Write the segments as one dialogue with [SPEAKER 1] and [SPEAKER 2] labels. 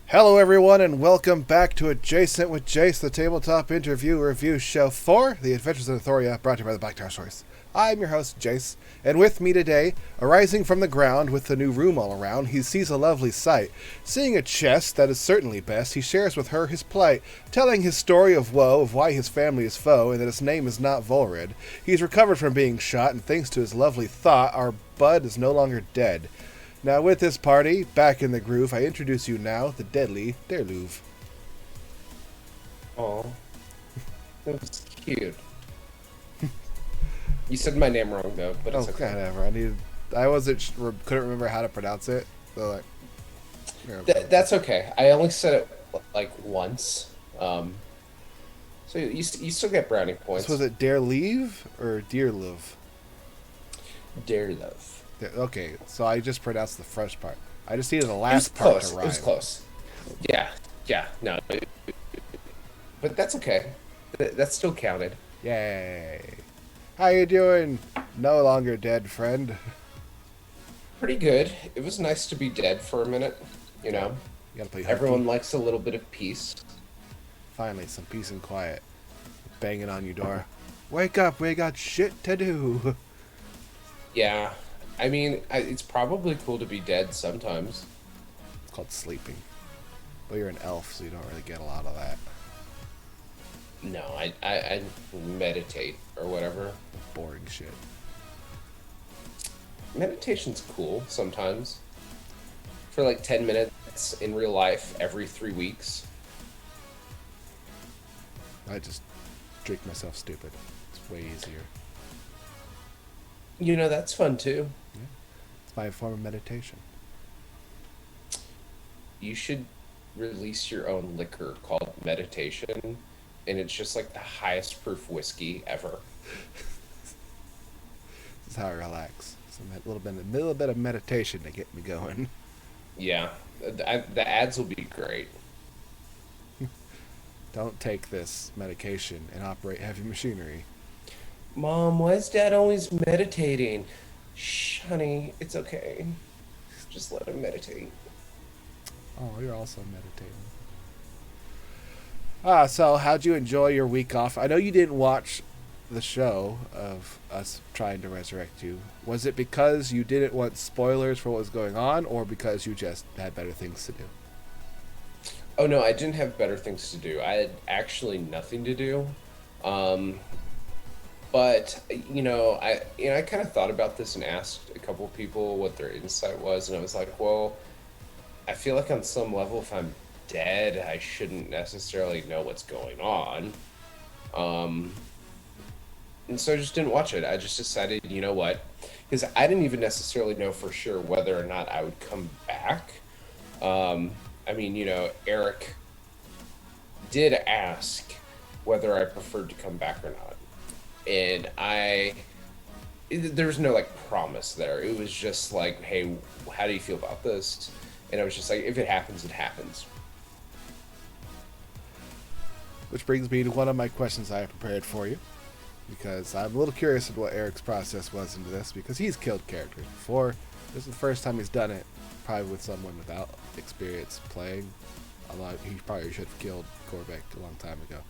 [SPEAKER 1] Hello everyone and welcome back to Adjacent with Jace, the tabletop interview review show for The Adventures of Thoria, brought to you by the Black Tower Stories. I'm your host, Jace, and with me today, arising from the ground with the new room all around, he sees a lovely sight. Seeing a chest that is certainly best, he shares with her his plight, telling his story of woe, of why his family is foe, and that his name is not Vuldead. He's recovered from being shot, and thanks to his lovely thought, our bud is no longer dead. Now with this party, back in the groove, I introduce you now, the deadly Derluve.
[SPEAKER 2] Oh, that was cute. You said my name wrong though, but it's okay.
[SPEAKER 1] Whatever. Couldn't remember how to pronounce it. So
[SPEAKER 2] that's okay. I only said it like once. So you still get brownie points.
[SPEAKER 1] So was it Derleave or Deerlove?
[SPEAKER 2] Derlove.
[SPEAKER 1] Okay, so I just pronounced the first part. I just needed the last part to rhyme.
[SPEAKER 2] It was close. Yeah, no. But that's okay. That still counted.
[SPEAKER 1] Yay. How you doing? No longer dead, friend.
[SPEAKER 2] Pretty good. It was nice to be dead for a minute, you know.
[SPEAKER 1] You gotta play
[SPEAKER 2] Everyone likes a little bit of peace.
[SPEAKER 1] Finally, some peace and quiet. Banging on your door. Wake up, we got shit to do.
[SPEAKER 2] Yeah. I mean, it's probably cool to be dead sometimes.
[SPEAKER 1] It's called sleeping. But you're an elf, so you don't really get a lot of that.
[SPEAKER 2] No, I meditate or whatever.
[SPEAKER 1] Boring shit.
[SPEAKER 2] Meditation's cool sometimes. For like 10 minutes in real life every 3 weeks.
[SPEAKER 1] I just drink myself stupid. It's way easier.
[SPEAKER 2] That's fun too.
[SPEAKER 1] Yeah. It's my form of meditation.
[SPEAKER 2] You should release your own liquor called Meditation, and it's just like the highest proof whiskey ever.
[SPEAKER 1] This is how I relax. Some little bit of meditation to get me going.
[SPEAKER 2] Yeah, the ads will be great.
[SPEAKER 1] Don't take this medication and operate heavy machinery.
[SPEAKER 2] Mom, why is Dad always meditating? Shh, honey, it's okay. Just let him meditate.
[SPEAKER 1] Oh, you're also meditating. So how'd you enjoy your week off? I know you didn't watch the show of us trying to resurrect you. Was it because you didn't want spoilers for what was going on, or because you just had better things to do?
[SPEAKER 2] Oh no, I didn't have better things to do. I had actually nothing to do. But I kind of thought about this and asked a couple people what their insight was, and I was like, well, I feel like on some level, if I'm dead, I shouldn't necessarily know what's going on. And so I just didn't watch it. I just decided, you know what? Because I didn't even necessarily know for sure whether or not I would come back. Eric did ask whether I preferred to come back or not. And there was no like promise there. It was just like, hey, how do you feel about this? And I was just like, if it happens, it happens.
[SPEAKER 1] Which brings me to one of my questions I have prepared for you, because I'm a little curious of what Eric's process was into this, because he's killed characters before. This is the first time he's done it, probably with someone without experience playing. He probably should have killed Korbeck a long time ago.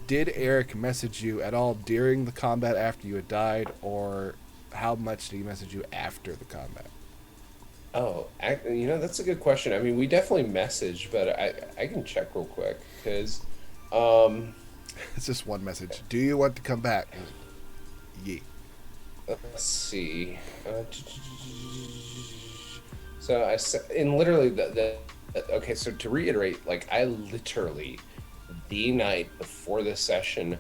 [SPEAKER 1] Did Eric message you at all during the combat after you had died, or how much did he message you after the combat?
[SPEAKER 2] Oh, that's a good question. I mean, we definitely messaged, but I can check real quick, because
[SPEAKER 1] it's just one message. Do you want to come back? Ye.
[SPEAKER 2] Let's see. So I said, and literally okay, so to reiterate, like I literally, the night before the session,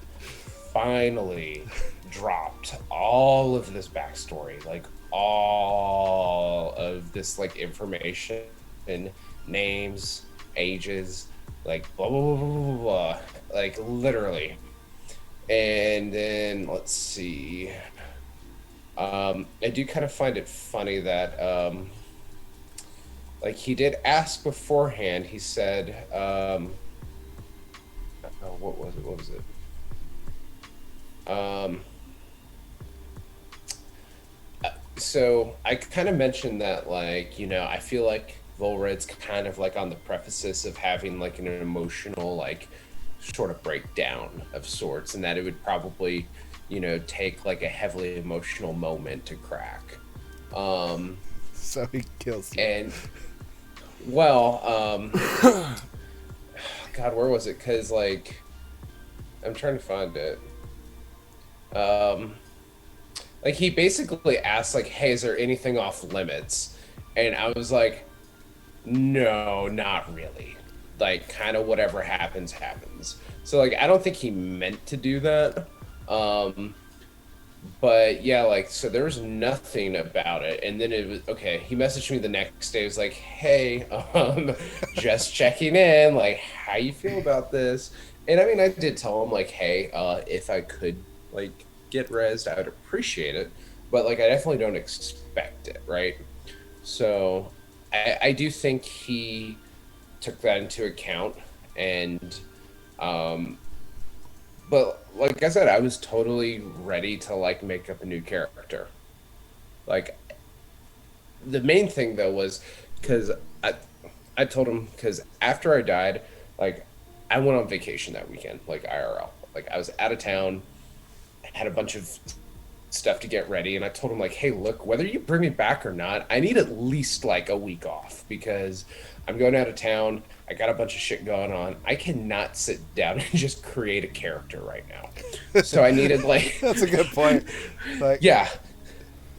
[SPEAKER 2] finally dropped all of this backstory, like all of this like information and names, ages, like blah blah blah blah blah, blah, like literally. And then let's see. I do kind of find it funny that like he did ask beforehand. He said, what was it? So I kind of mentioned that, like, I feel like Volred's kind of like on the precipice of having like an emotional, like, sort of breakdown of sorts, and that it would probably, take like a heavily emotional moment to crack.
[SPEAKER 1] So he kills you.
[SPEAKER 2] And, well, God, where was it? Because, like, I'm trying to find it. Like, he basically asked, like, hey, is there anything off limits? And I was like, no, not really. Like, kind of whatever happens, happens. So, like, I don't think he meant to do that. But, yeah, like, so there was nothing about it. And then it was, okay, he messaged me the next day. He was like, hey, just checking in. Like, how you feel about this? And, I mean, I did tell him, like, hey, if I could, like, get rezzed, I would appreciate it, but like I definitely don't expect it, right? So I do think he took that into account, and but like I said, I was totally ready to like make up a new character. Like the main thing though was because I told him, because after I died, like I went on vacation that weekend, like IRL, like I was out of town, had a bunch of stuff to get ready, and I told him, like, hey, look, whether you bring me back or not, I need at least like a week off, because I'm going out of town, I got a bunch of shit going on, I cannot sit down and just create a character right now. So I needed like
[SPEAKER 1] That's a good point. Like,
[SPEAKER 2] yeah,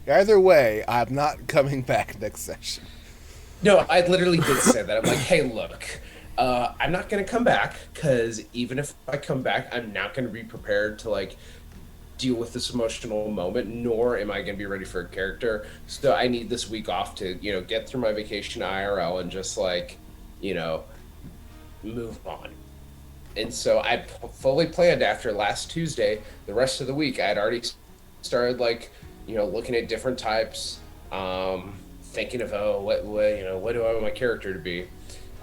[SPEAKER 1] either way, I'm not coming back next session.
[SPEAKER 2] no, I literally did say that. I'm like, hey, look, I'm not going to come back because even if I come back, I'm not going to be prepared to like deal with this emotional moment, nor am I going to be ready for a character. So I need this week off to, get through my vacation IRL and just like, you know, move on. And so I fully planned after last Tuesday, the rest of the week, I had already started like, looking at different types, thinking of, oh, what do I want my character to be?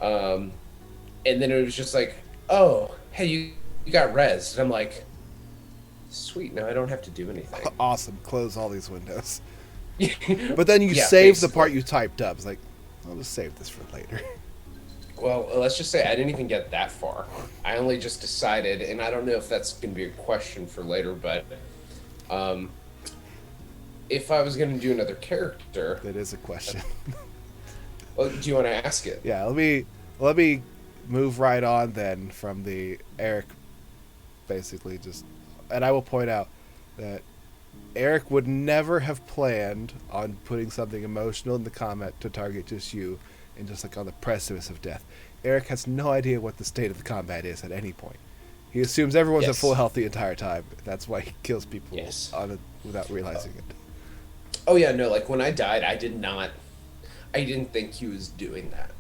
[SPEAKER 2] And then it was just like, oh, hey, you got rezzed. And I'm like, sweet, now I don't have to do anything.
[SPEAKER 1] Awesome. Close all these windows. But then you save the part you typed up. It's like, I'll just save this for later.
[SPEAKER 2] Well, let's just say I didn't even get that far. I only just decided, and I don't know if that's going to be a question for later, but if I was going to do another character...
[SPEAKER 1] That is a question.
[SPEAKER 2] Well, do you want to ask it?
[SPEAKER 1] Yeah, let me move right on then from the Eric, basically just... And I will point out that Eric would never have planned on putting something emotional in the comment to target just you and just like on the precipice of death. Eric has no idea what the state of the combat is at any point. He assumes everyone's at full health the entire time. That's why he kills people without realizing it.
[SPEAKER 2] Oh yeah, no, like when I died, I didn't think he was doing that.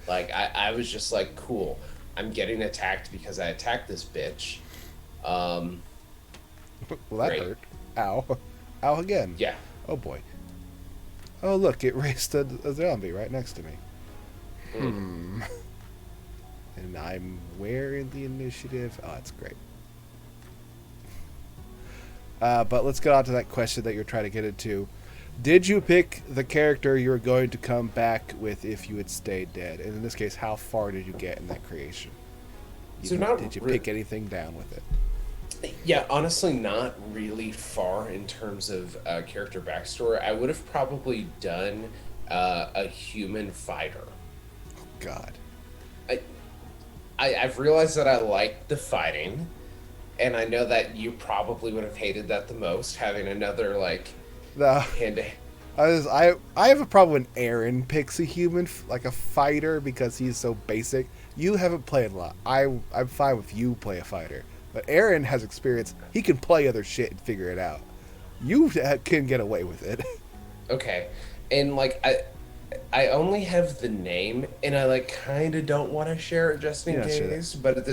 [SPEAKER 2] Like I was just like, cool, I'm getting attacked because I attacked this bitch.
[SPEAKER 1] Well, that hurt. Ow. Ow again.
[SPEAKER 2] Yeah.
[SPEAKER 1] Oh boy. Oh look, it raced a zombie right next to me. And I'm where in the initiative? Oh, that's great. But let's get on to that question that you're trying to get into. Did you pick the character you were going to come back with if you had stayed dead? And in this case, how far did you get in that creation? Did you pick anything down with it?
[SPEAKER 2] Yeah, honestly, not really far in terms of character backstory. I would have probably done a human fighter.
[SPEAKER 1] Oh, God.
[SPEAKER 2] I've realized that I like the fighting, and I know that you probably would have hated that the most, having another, like, hand-to-hand.
[SPEAKER 1] I have a problem when Aaron picks a human, like a fighter, because he's so basic. You haven't played a lot. I'm fine with you play a fighter. But Aaron has experience. He can play other shit and figure it out. You can get away with it.
[SPEAKER 2] Okay. And, like, I only have the name, and I, like, kind of don't want to share it just in case. But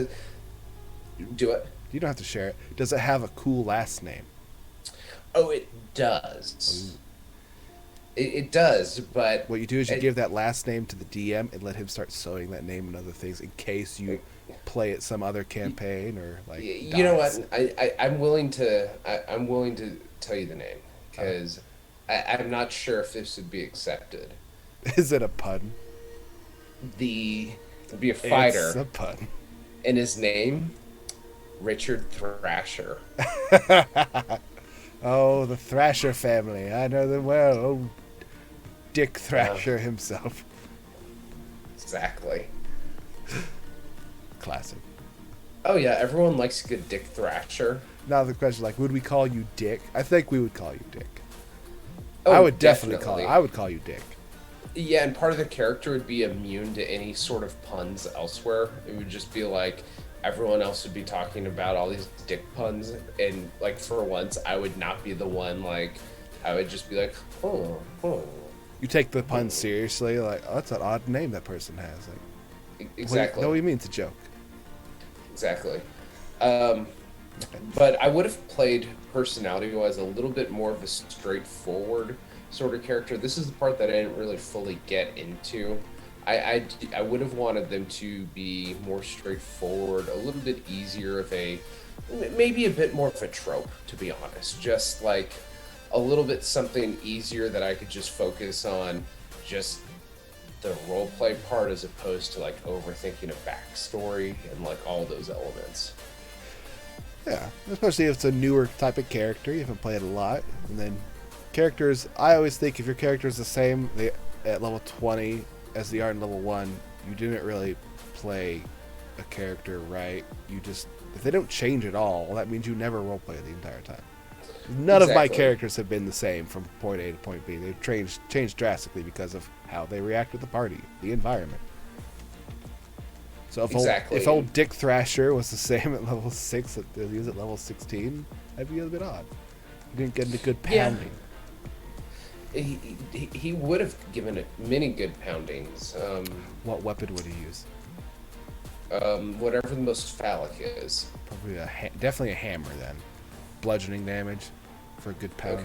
[SPEAKER 2] do it.
[SPEAKER 1] You don't have to share it. Does it have a cool last name?
[SPEAKER 2] Oh, it does. It does, but...
[SPEAKER 1] What you do is you give that last name to the DM and let him start sewing that name and other things in case you play at some other campaign or like.
[SPEAKER 2] You know what? I'm willing to tell you the name because I'm not sure if this would be accepted.
[SPEAKER 1] Is it a pun?
[SPEAKER 2] It'd be a fighter.
[SPEAKER 1] It's a pun.
[SPEAKER 2] And his name, Richard Thrasher.
[SPEAKER 1] Oh, the Thrasher family. I know them well. Oh, Dick Thrasher himself.
[SPEAKER 2] Exactly.
[SPEAKER 1] Classic.
[SPEAKER 2] Oh yeah, everyone likes a good Dick Thrasher.
[SPEAKER 1] Now the question, like, would we call you Dick? I think we would call you Dick.
[SPEAKER 2] Oh,
[SPEAKER 1] I would definitely I would call you Dick.
[SPEAKER 2] Yeah, and part of the character would be immune to any sort of puns elsewhere. It would just be like everyone else would be talking about all these dick puns, and like for once, I would not be the one. Like, I would just be like, oh.
[SPEAKER 1] You take the puns seriously, like, oh, that's an odd name that person has. Like,
[SPEAKER 2] exactly.
[SPEAKER 1] No, he means a joke.
[SPEAKER 2] Exactly. But I would have played personality-wise a little bit more of a straightforward sort of character. This is the part that I didn't really fully get into. I would have wanted them to be more straightforward, a little bit easier of a, maybe a bit more of a trope, to be honest. Just like a little bit something easier that I could just focus on just the roleplay part as opposed to like overthinking a backstory and like all those elements.
[SPEAKER 1] Yeah, especially if it's a newer type of character, you haven't played a lot. And then characters, I always think if your character is the same at level 20 as they are in level 1, you didn't really play a character right. You just, if they don't change at all, well, that means you never roleplay the entire time. None of my characters have been the same from point A to point B. They've changed drastically because of how they react with the party, the environment. So
[SPEAKER 2] exactly.
[SPEAKER 1] if old Dick Thrasher was the same at level 6 that he was at level 16, that'd be a bit odd. He didn't get into good pounding.
[SPEAKER 2] Yeah. He would have given it many good poundings.
[SPEAKER 1] What weapon would he use?
[SPEAKER 2] Whatever the most phallic is.
[SPEAKER 1] Probably definitely a hammer then. Bludgeoning damage for a good pound.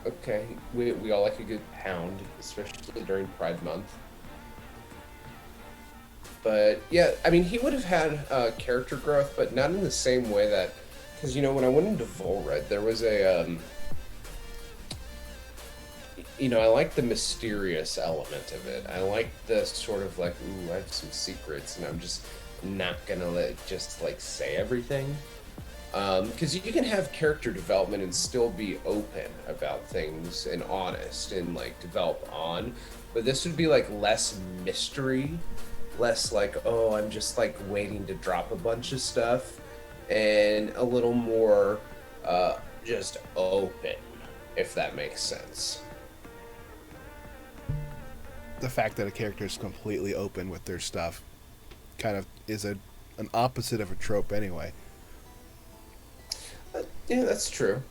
[SPEAKER 2] Okay. We all like a good pound, especially during Pride Month. But yeah, I mean, he would have had character growth, but not in the same way that, because when I went into Vuldead, there was a I like the mysterious element of it. I like the sort of like, ooh, I have some secrets, and I'm just not gonna say everything. Because you can have character development and still be open about things and honest and like develop on, but this would be like less mystery, less like, oh, I'm just like waiting to drop a bunch of stuff, and a little more just open, if that makes sense.
[SPEAKER 1] The fact that a character is completely open with their stuff kind of is an opposite of a trope anyway.
[SPEAKER 2] Yeah, that's true.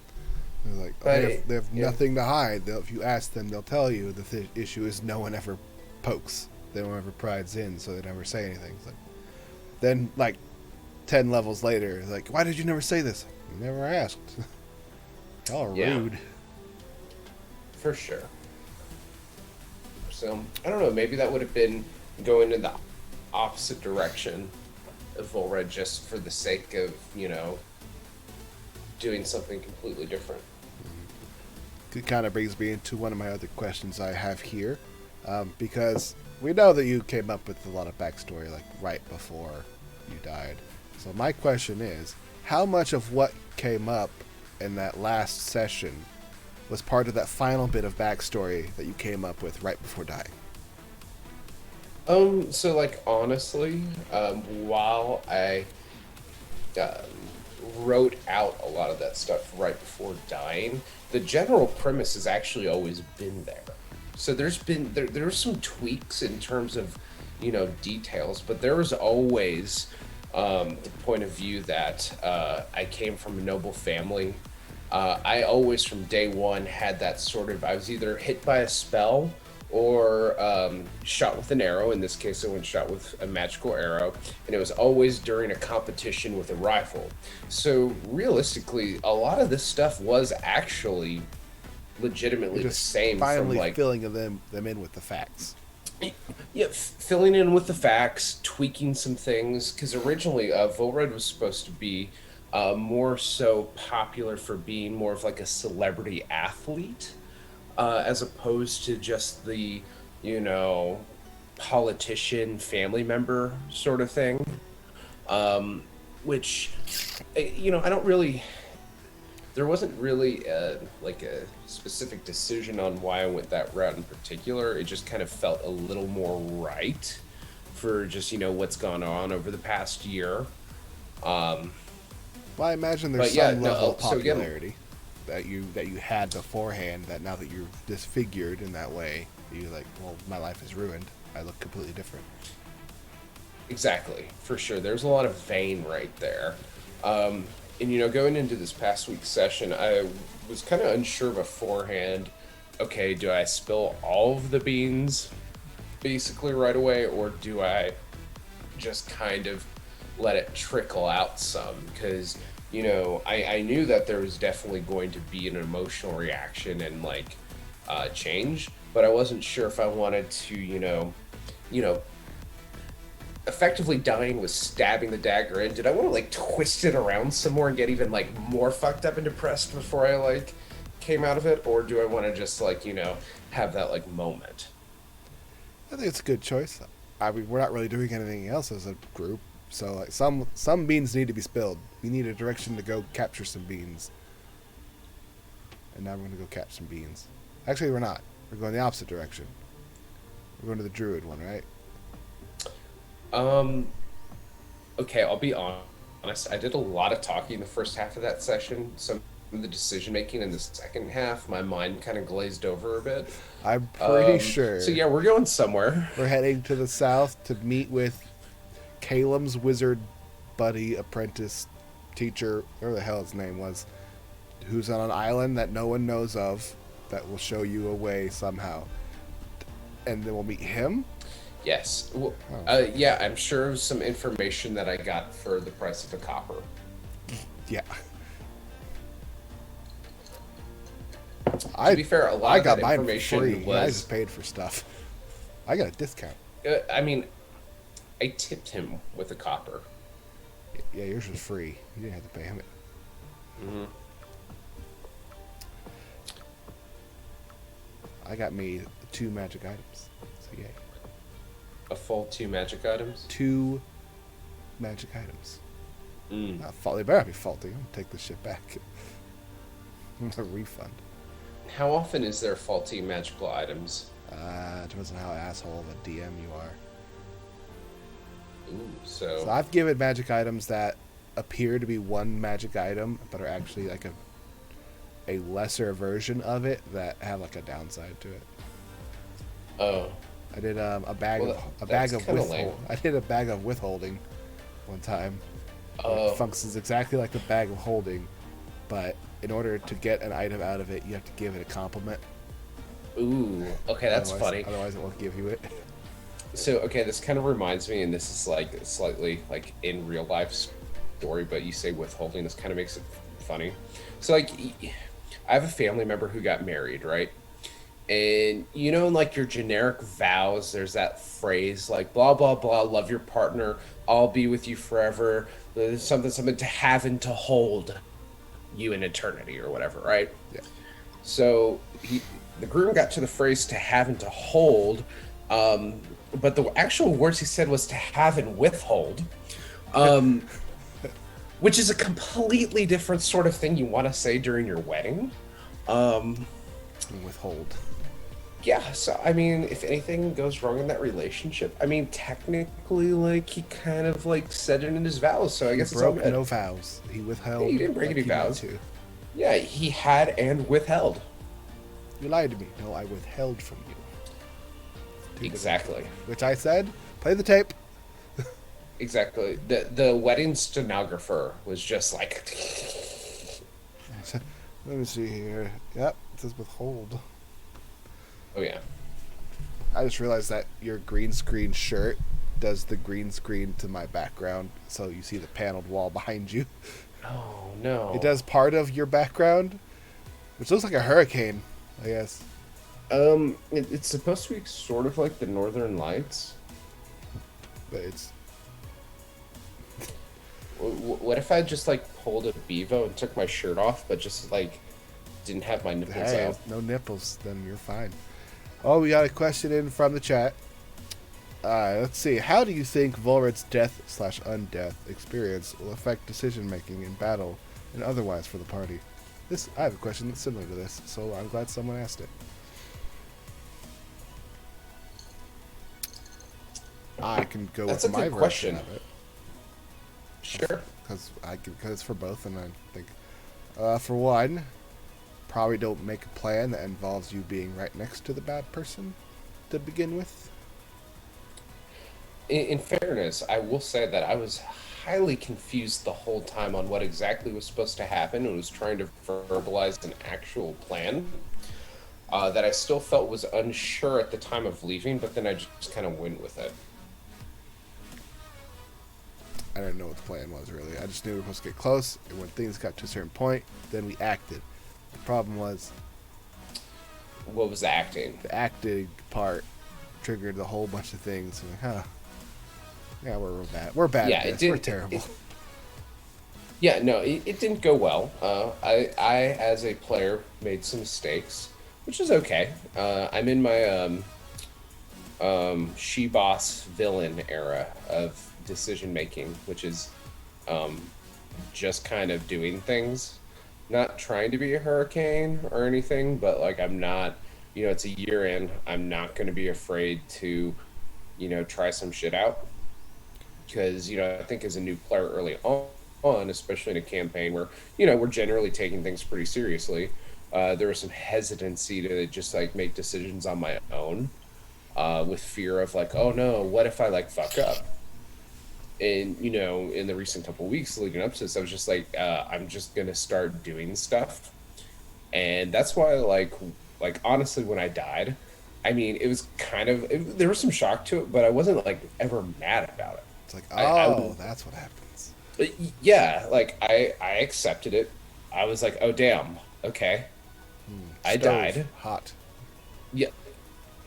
[SPEAKER 1] They're like, they have nothing to hide. If you ask them, they'll tell you. The issue is no one ever pokes. They don't ever prides in, so they never say anything. It's like, then, 10 levels later, like, why did you never say this? You never asked. Y'all are rude.
[SPEAKER 2] For sure. So, I don't know, maybe that would have been going in the opposite direction of Vuldead just for the sake of, doing something completely different.
[SPEAKER 1] It kind of brings me into one of my other questions I have here, because we know that you came up with a lot of backstory, right before you died. So my question is, how much of what came up in that last session was part of that final bit of backstory that you came up with right before dying?
[SPEAKER 2] Honestly, while I wrote out a lot of that stuff right before dying, the general premise has actually always been there. So there's some tweaks in terms of, details, but there was always the point of view that I came from a noble family. I always, from day one, had that sort of, I was either hit by a spell or shot with an arrow. In this case, I went shot with a magical arrow, and it was always during a competition with a rifle. So realistically, a lot of this stuff was actually legitimately the same.
[SPEAKER 1] Finally filling them in with the facts.
[SPEAKER 2] Yeah, filling in with the facts, tweaking some things, because originally Vuldead was supposed to be more so popular for being more of like a celebrity athlete, as opposed to just the, politician family member sort of thing. Which, I don't really... There wasn't really a specific decision on why I went that route in particular. It just kind of felt a little more right for just, what's gone on over the past year.
[SPEAKER 1] Well, I imagine there's some level of popularity that you had beforehand, that now that you're disfigured in that way, you're like, well, my life is ruined. I look completely different.
[SPEAKER 2] Exactly, for sure. There's a lot of vein right there. And, going into this past week's session, I was kind of unsure beforehand, okay, do I spill all of the beans basically right away, or do I just kind of let it trickle out some? Because, I knew that there was definitely going to be an emotional reaction and, change, but I wasn't sure if I wanted to, effectively dying was stabbing the dagger in. Did I want to twist it around some more and get even more fucked up and depressed before I came out of it, or do I want to just have that moment?
[SPEAKER 1] I think it's a good choice. I mean, we're not really doing anything else as a group, so some beans need to be spilled. We need a direction to go capture some beans, and now we're going to go catch some beans. Actually, we're not. We're going the opposite direction. We're going to the druid one, right?
[SPEAKER 2] Okay, I'll be honest. I did a lot of talking the first half of that session. Some of the decision making in the second half, my mind kind of glazed over a bit.
[SPEAKER 1] I'm pretty sure.
[SPEAKER 2] So yeah, we're going somewhere.
[SPEAKER 1] We're heading to the south to meet with Caleb's wizard buddy, apprentice, teacher, whatever the hell his name was, who's on an island that no one knows of, that will show you a way somehow. And then we'll meet him?
[SPEAKER 2] Yes. Well, yeah, I'm sure of some information that I got for the price of a copper.
[SPEAKER 1] Yeah.
[SPEAKER 2] To be fair, a lot of that information
[SPEAKER 1] free.
[SPEAKER 2] was...
[SPEAKER 1] I just paid for stuff. I got a discount.
[SPEAKER 2] I mean, I tipped him with a copper.
[SPEAKER 1] Yeah, yours was free. You didn't have to pay him it.
[SPEAKER 2] Mm-hmm.
[SPEAKER 1] I got me 2 magic items. So yay.
[SPEAKER 2] A full 2 magic items?
[SPEAKER 1] 2 magic items.
[SPEAKER 2] Mm.
[SPEAKER 1] They better not be faulty. I'm gonna take this shit back. A refund.
[SPEAKER 2] How often is there faulty magical items?
[SPEAKER 1] Depends on how asshole of a DM you are.
[SPEAKER 2] Ooh, so
[SPEAKER 1] I've given magic items that appear to be one magic item, but are actually like a lesser version of it that have like a downside to it.
[SPEAKER 2] Oh.
[SPEAKER 1] I did a bag of withholding. I did a bag of withholding one time. It functions exactly like the bag of holding, but in order to get an item out of it, you have to give it a compliment.
[SPEAKER 2] Ooh, okay, that's funny.
[SPEAKER 1] Otherwise, it won't give you it.
[SPEAKER 2] So, okay, this kind of reminds me, and this is like slightly like in real life story, but you say withholding, this kind of makes it funny. So, like, I have a family member who got married, right? And you know, in like your generic vows, there's that phrase like blah blah blah, love your partner, I'll be with you forever, there's something to have and to hold you in eternity or whatever, right?
[SPEAKER 1] Yeah.
[SPEAKER 2] So the groom got to the phrase to have and to hold, but the actual words he said was to have and withhold, which is a completely different sort of thing you want to say during your wedding.
[SPEAKER 1] Withhold.
[SPEAKER 2] Yeah, so I mean, if anything goes wrong in that relationship, I mean, technically, like, he kind of like said it in his vows, so I guess it's all good.
[SPEAKER 1] No vows. He withheld.
[SPEAKER 2] Yeah, he didn't break any vows.
[SPEAKER 1] To.
[SPEAKER 2] Yeah, he had and withheld.
[SPEAKER 1] You lied to me. No, I withheld from you.
[SPEAKER 2] Exactly.
[SPEAKER 1] Which I said, play the tape.
[SPEAKER 2] Exactly. The wedding stenographer was just like...
[SPEAKER 1] Let me see here. Yep, it says withhold.
[SPEAKER 2] Oh, yeah.
[SPEAKER 1] I just realized that your green screen shirt does the green screen to my background, so you see the paneled wall behind you.
[SPEAKER 2] Oh, no.
[SPEAKER 1] It does part of your background, which looks like a hurricane, I guess.
[SPEAKER 2] It's supposed to be sort of like the Northern Lights.
[SPEAKER 1] But it's...
[SPEAKER 2] What if I just, like, pulled a bevo and took my shirt off, but just, like, didn't have my nipples out?
[SPEAKER 1] No nipples, then you're fine. Oh, we got a question in from the chat. Let's see. How do you think Volred's death/undeath experience will affect decision-making in battle and otherwise for the party? I have a question that's similar to this, so I'm glad someone asked it. I can go
[SPEAKER 2] with
[SPEAKER 1] my version of it.
[SPEAKER 2] Sure.
[SPEAKER 1] Because it's for both, and I think, for one, probably don't make a plan that involves you being right next to the bad person to begin with.
[SPEAKER 2] In fairness, I will say that I was highly confused the whole time on what exactly was supposed to happen and was trying to verbalize an actual plan that I still felt was unsure at the time of leaving, but then I just kind of went with it.
[SPEAKER 1] I didn't know what the plan was, really. I just knew we were supposed to get close, and when things got to a certain point, then we acted. The problem was...
[SPEAKER 2] What was the acting?
[SPEAKER 1] The acting part triggered a whole bunch of things. And, yeah, we're real bad. We're bad at this. We're terrible.
[SPEAKER 2] It didn't go well. I, as a player, made some mistakes, which is okay. I'm in my she-boss villain era of decision-making, which is just kind of doing things. Not trying to be a hurricane or anything, but, like, I'm not, it's a year in. I'm not going to be afraid to, try some shit out. Because, I think as a new player early on, especially in a campaign where, we're generally taking things pretty seriously, there was some hesitancy to just, like, make decisions on my own with fear of, like, oh, no, what if I, like, fuck up? and in the recent couple of weeks leading up to this, I was just like, I'm just gonna start doing stuff, and that's why, like honestly, when I died, I mean, it was there was some shock to it, but I wasn't like ever mad about it.
[SPEAKER 1] It's like,
[SPEAKER 2] I
[SPEAKER 1] oh, that's what happens.
[SPEAKER 2] Yeah, like I accepted it. I was like, oh damn, okay, I
[SPEAKER 1] Stove,
[SPEAKER 2] died.
[SPEAKER 1] hot.
[SPEAKER 2] Yeah,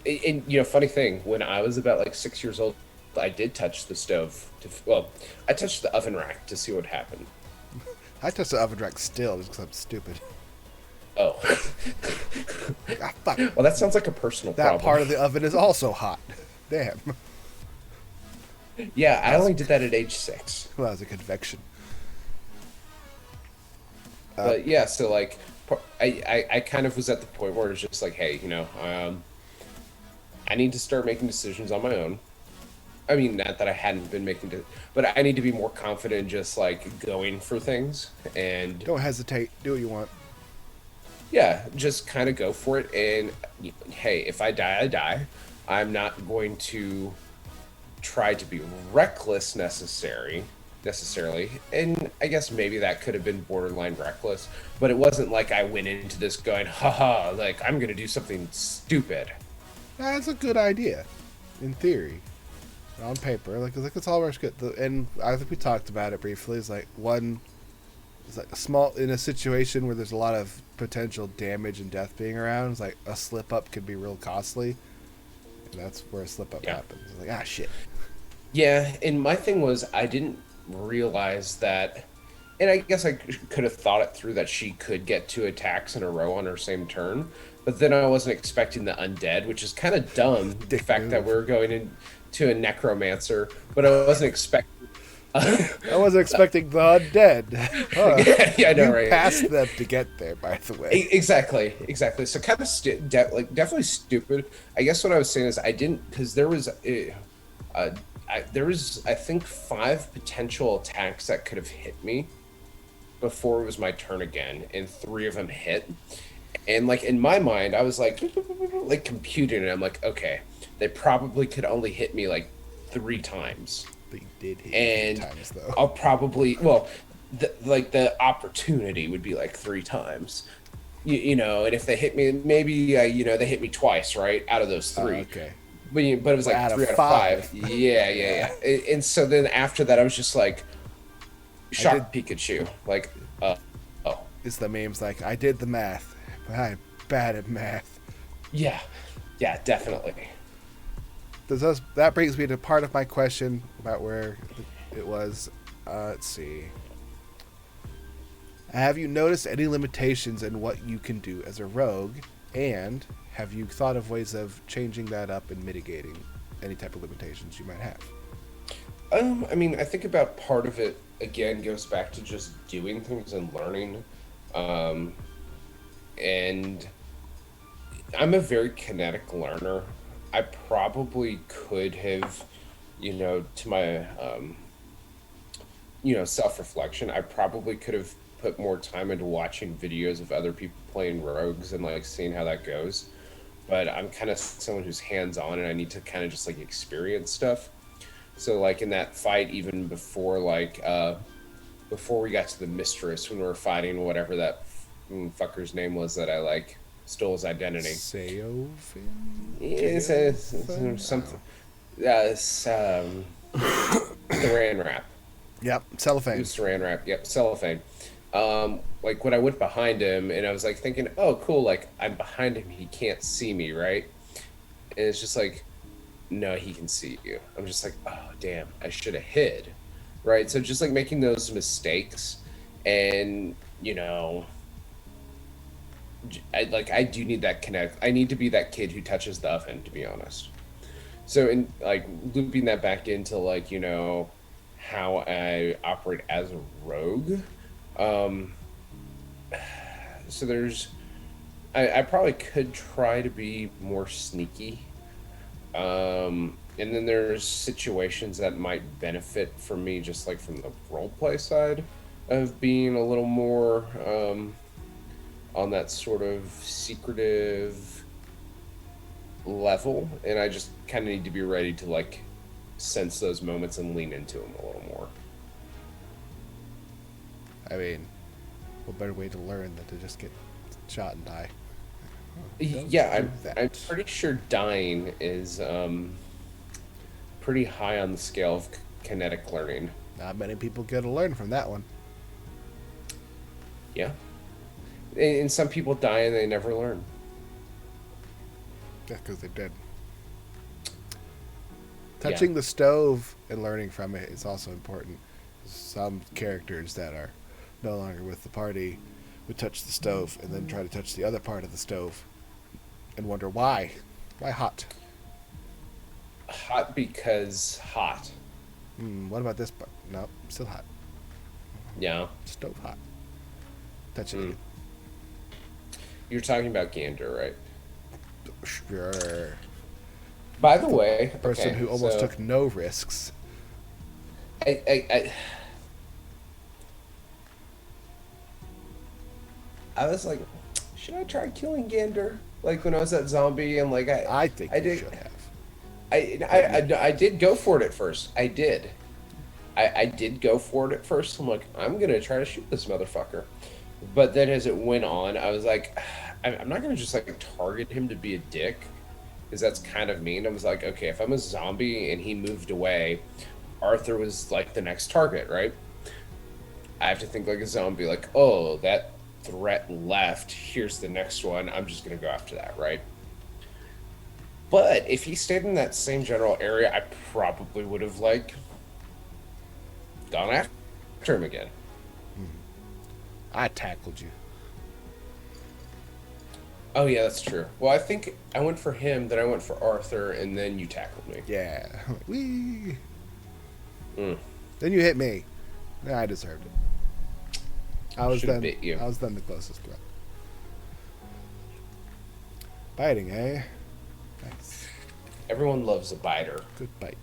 [SPEAKER 2] and funny thing, when I was about like 6 years old, I did touch the stove. Well, I touched the oven rack to see what happened.
[SPEAKER 1] I touch the oven rack still just because I'm stupid.
[SPEAKER 2] Oh,
[SPEAKER 1] Ah, fuck.
[SPEAKER 2] well, that sounds like a personal
[SPEAKER 1] That
[SPEAKER 2] problem.
[SPEAKER 1] part of the oven is also hot. Damn.
[SPEAKER 2] Yeah, I only did that at age 6.
[SPEAKER 1] Well, that was a convection.
[SPEAKER 2] But yeah, so like, I kind of was at the point where it's just like, hey, I need to start making decisions on my own. I mean, not that I hadn't been but I need to be more confident just like going for things and
[SPEAKER 1] Don't hesitate. Do what you want.
[SPEAKER 2] yeah, just kind of go for it. And hey, if I die, I die. I'm not going to try to be reckless necessarily. And I guess maybe that could have been borderline reckless, but it wasn't like I went into this going, haha, like I'm going to do something stupid.
[SPEAKER 1] That's a good idea, in theory. On paper, like it's all works good. And I think we talked about it briefly. It's like it's like a small in a situation where there's a lot of potential damage and death being around. It's like a slip up could be real costly, and that's where a slip up happens. It's like, ah, shit.
[SPEAKER 2] Yeah, and my thing was I didn't realize that, and I guess I could have thought it through that she could get 2 attacks in a row on her same turn, but then I wasn't expecting the undead, which is kind of dumb. The fact that we're going into a necromancer, but I wasn't expecting.
[SPEAKER 1] I wasn't expecting the undead.
[SPEAKER 2] Yeah, I know,
[SPEAKER 1] You
[SPEAKER 2] right?
[SPEAKER 1] passed them to get there, by the way.
[SPEAKER 2] Exactly. So kind of definitely stupid. I guess what I was saying is I didn't, because there was I think 5 potential attacks that could have hit me before it was my turn again, and 3 of them hit. And like in my mind, I was like computing it. I'm like, okay, they probably could only hit me like 3 times.
[SPEAKER 1] They did hit
[SPEAKER 2] And
[SPEAKER 1] 3 times, though.
[SPEAKER 2] I'll probably the opportunity would be like 3 times. And if they hit me, maybe they hit me twice, right, out of those 3.
[SPEAKER 1] Okay.
[SPEAKER 2] But it was like
[SPEAKER 1] Out of
[SPEAKER 2] 3 out of
[SPEAKER 1] 5.
[SPEAKER 2] 5. Yeah. And so then after that, I was just like, shocked Pikachu. Like, oh.
[SPEAKER 1] It's the memes like, I did the math, but I'm bad at math.
[SPEAKER 2] Yeah, definitely.
[SPEAKER 1] That brings me to part of my question about where it was. Let's see. Have you noticed any limitations in what you can do as a rogue? And have you thought of ways of changing that up and mitigating any type of limitations you might have?
[SPEAKER 2] I mean, I think about part of it, again, goes back to just doing things and learning. And I'm a very kinetic learner. I probably could have, to my, self-reflection, I probably could have put more time into watching videos of other people playing rogues and like seeing how that goes. But I'm kind of someone who's hands-on, and I need to kind of just like experience stuff. So like in that fight, even before before we got to the mistress, when we were fighting whatever that fucker's name was that I like stole his identity.
[SPEAKER 1] Seovin?
[SPEAKER 2] It's something. Saran wrap.
[SPEAKER 1] Yep, cellophane.
[SPEAKER 2] Saran wrap. Yep, cellophane. Like when I went behind him, and I was like thinking, oh cool, like I'm behind him, he can't see me, right? And it's just like, no, he can see you. I'm just like, oh damn, I should have hid, right? So just like making those mistakes, and I do need that connect. I need to be that kid who touches the oven, to be honest. So in like looping that back into like how I operate as a rogue. So there's, I probably could try to be more sneaky. And then there's situations that might benefit from me, just like from the roleplay side of being a little more on that sort of secretive level. And I just kind of need to be ready to like sense those moments and lean into them a little more.
[SPEAKER 1] I mean, what better way to learn than to just get shot and die? Don't
[SPEAKER 2] Yeah,
[SPEAKER 1] do that.
[SPEAKER 2] I'm pretty sure dying is pretty high on the scale of kinetic learning.
[SPEAKER 1] Not many people get to learn from that one.
[SPEAKER 2] Yeah. And some people die and they never learn.
[SPEAKER 1] That's because they're dead. Touching the stove and learning from it is also important. Some characters that are no longer with the party would touch the stove and then try to touch the other part of the stove and wonder why. Why hot?
[SPEAKER 2] Hot because hot.
[SPEAKER 1] What about this part? No, still hot.
[SPEAKER 2] Yeah.
[SPEAKER 1] Stove hot. Touching it.
[SPEAKER 2] You're talking about Gander, right?
[SPEAKER 1] Sure.
[SPEAKER 2] By the way,
[SPEAKER 1] Person who almost took no risks.
[SPEAKER 2] I was like, should I try killing Gander? Like when I was that zombie and like
[SPEAKER 1] I think
[SPEAKER 2] I
[SPEAKER 1] you
[SPEAKER 2] did,
[SPEAKER 1] should have.
[SPEAKER 2] I did go for it at first. I did. I did go for it at first. I'm like, I'm gonna try to shoot this motherfucker. But then as it went on, I was like, I'm not gonna just like target him to be a dick, because that's kind of mean. I was like, okay, if I'm a zombie and he moved away, Arthur was like the next target, right? I have to think like a zombie, like, oh, that threat left, here's the next one, I'm just gonna go after that, right? But if he stayed in that same general area, I probably would have like gone after him again.
[SPEAKER 1] I tackled you.
[SPEAKER 2] Oh yeah, that's true. Well, I think I went for him, then I went for Arthur, and then you tackled me.
[SPEAKER 1] Yeah. Wee.
[SPEAKER 2] Mm.
[SPEAKER 1] Then you hit me. Yeah, I deserved it. I was
[SPEAKER 2] Should've
[SPEAKER 1] then.
[SPEAKER 2] bit you.
[SPEAKER 1] I was then the closest threat. Biting, eh? Nice.
[SPEAKER 2] Everyone loves a biter.
[SPEAKER 1] Good bite.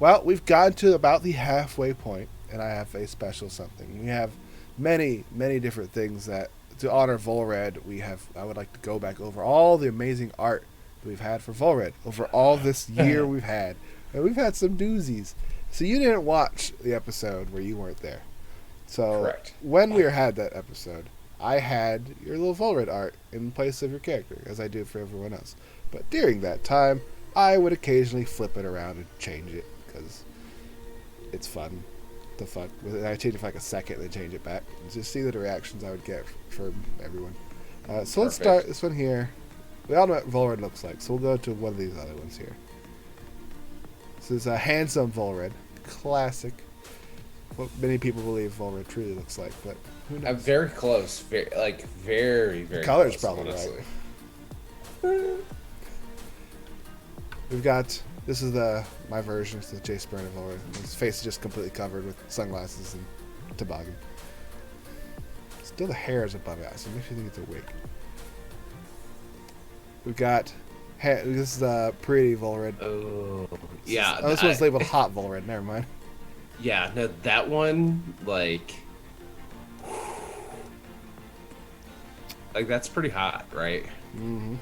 [SPEAKER 1] Well, we've gotten to about the halfway point, and I have a special something. We have many, many different things that to honor Vuldead. I would like to go back over all the amazing art that we've had for Vuldead over all this year we've had, and we've had some doozies. So you didn't watch the episode where you weren't there. So
[SPEAKER 2] Correct.
[SPEAKER 1] when we had that episode, I had your little Vuldead art in place of your character, as I do for everyone else. But during that time, I would occasionally flip it around and change it because it's fun. The fuck with it. I change it for like a second, then change it back. Just see the reactions I would get from everyone. So let's start this one here. We all know what Vuldead looks like, so we'll go to one of these other ones here. This is a handsome Vuldead, classic. What many people believe Vuldead truly looks like, but who knows?
[SPEAKER 2] Very close. Very.
[SPEAKER 1] The color's
[SPEAKER 2] close,
[SPEAKER 1] probably
[SPEAKER 2] honestly.
[SPEAKER 1] right. We've got, this is my version, it's the Jace Burner Vuldead. His face is just completely covered with sunglasses and toboggan. Still the hair is above it, so it makes you think it's a wig. We've got, this is a pretty Vuldead.
[SPEAKER 2] Oh, yeah.
[SPEAKER 1] This one's labeled Hot Vuldead, never mind.
[SPEAKER 2] Yeah, no, that one, like that's pretty hot, right?
[SPEAKER 1] Mm-hmm.